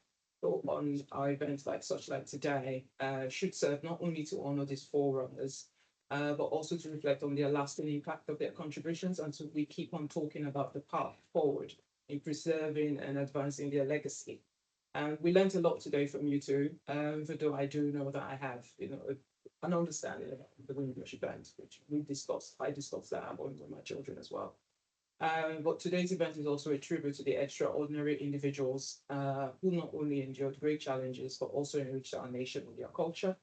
So on our events like today should serve not only to honor these forerunners, but also to reflect on their lasting impact of their contributions, and so we keep on talking about the path forward in preserving and advancing their legacy. And we learned a lot today from you two, even though I do know that I have, an understanding about the Windrush event, which we discussed. I discussed that with my children as well. But today's event is also a tribute to the extraordinary individuals who not only endured great challenges, but also enriched our nation with their culture,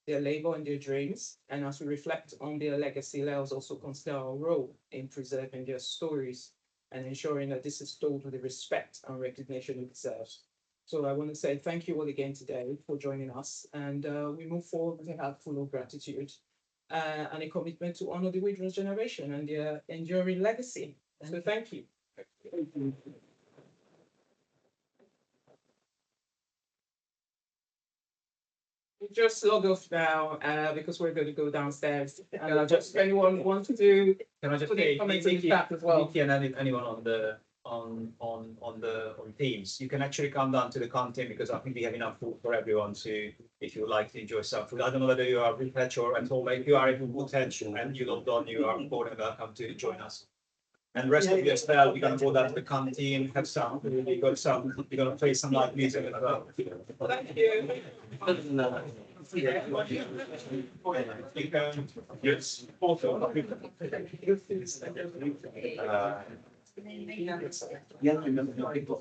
their labor and their dreams. And as we reflect on their legacy, let us also consider our role in preserving their stories and ensuring that this is told with the respect and recognition it deserves. So I want to say thank you all again today for joining us, and we move forward with a heart full of gratitude and a commitment to honor the Windrush generation and their enduring legacy. So thank you. Just log off now because we're going to go downstairs. And just if anyone wants to Can I just put say, in comments in the chat as well. Nikki and anyone on the Teams, you can actually come down to the canteen because I think we have enough food for everyone to, if you would like to enjoy some food. I don't know whether you are with Hedge or at home. If you are in Woodhedge and you logged on, you are more than welcome to join us. And the rest of you as well, we're gonna go down to the canteen, have some, we're gonna play some live music as well. Thank you. Yes. Yeah, I remember.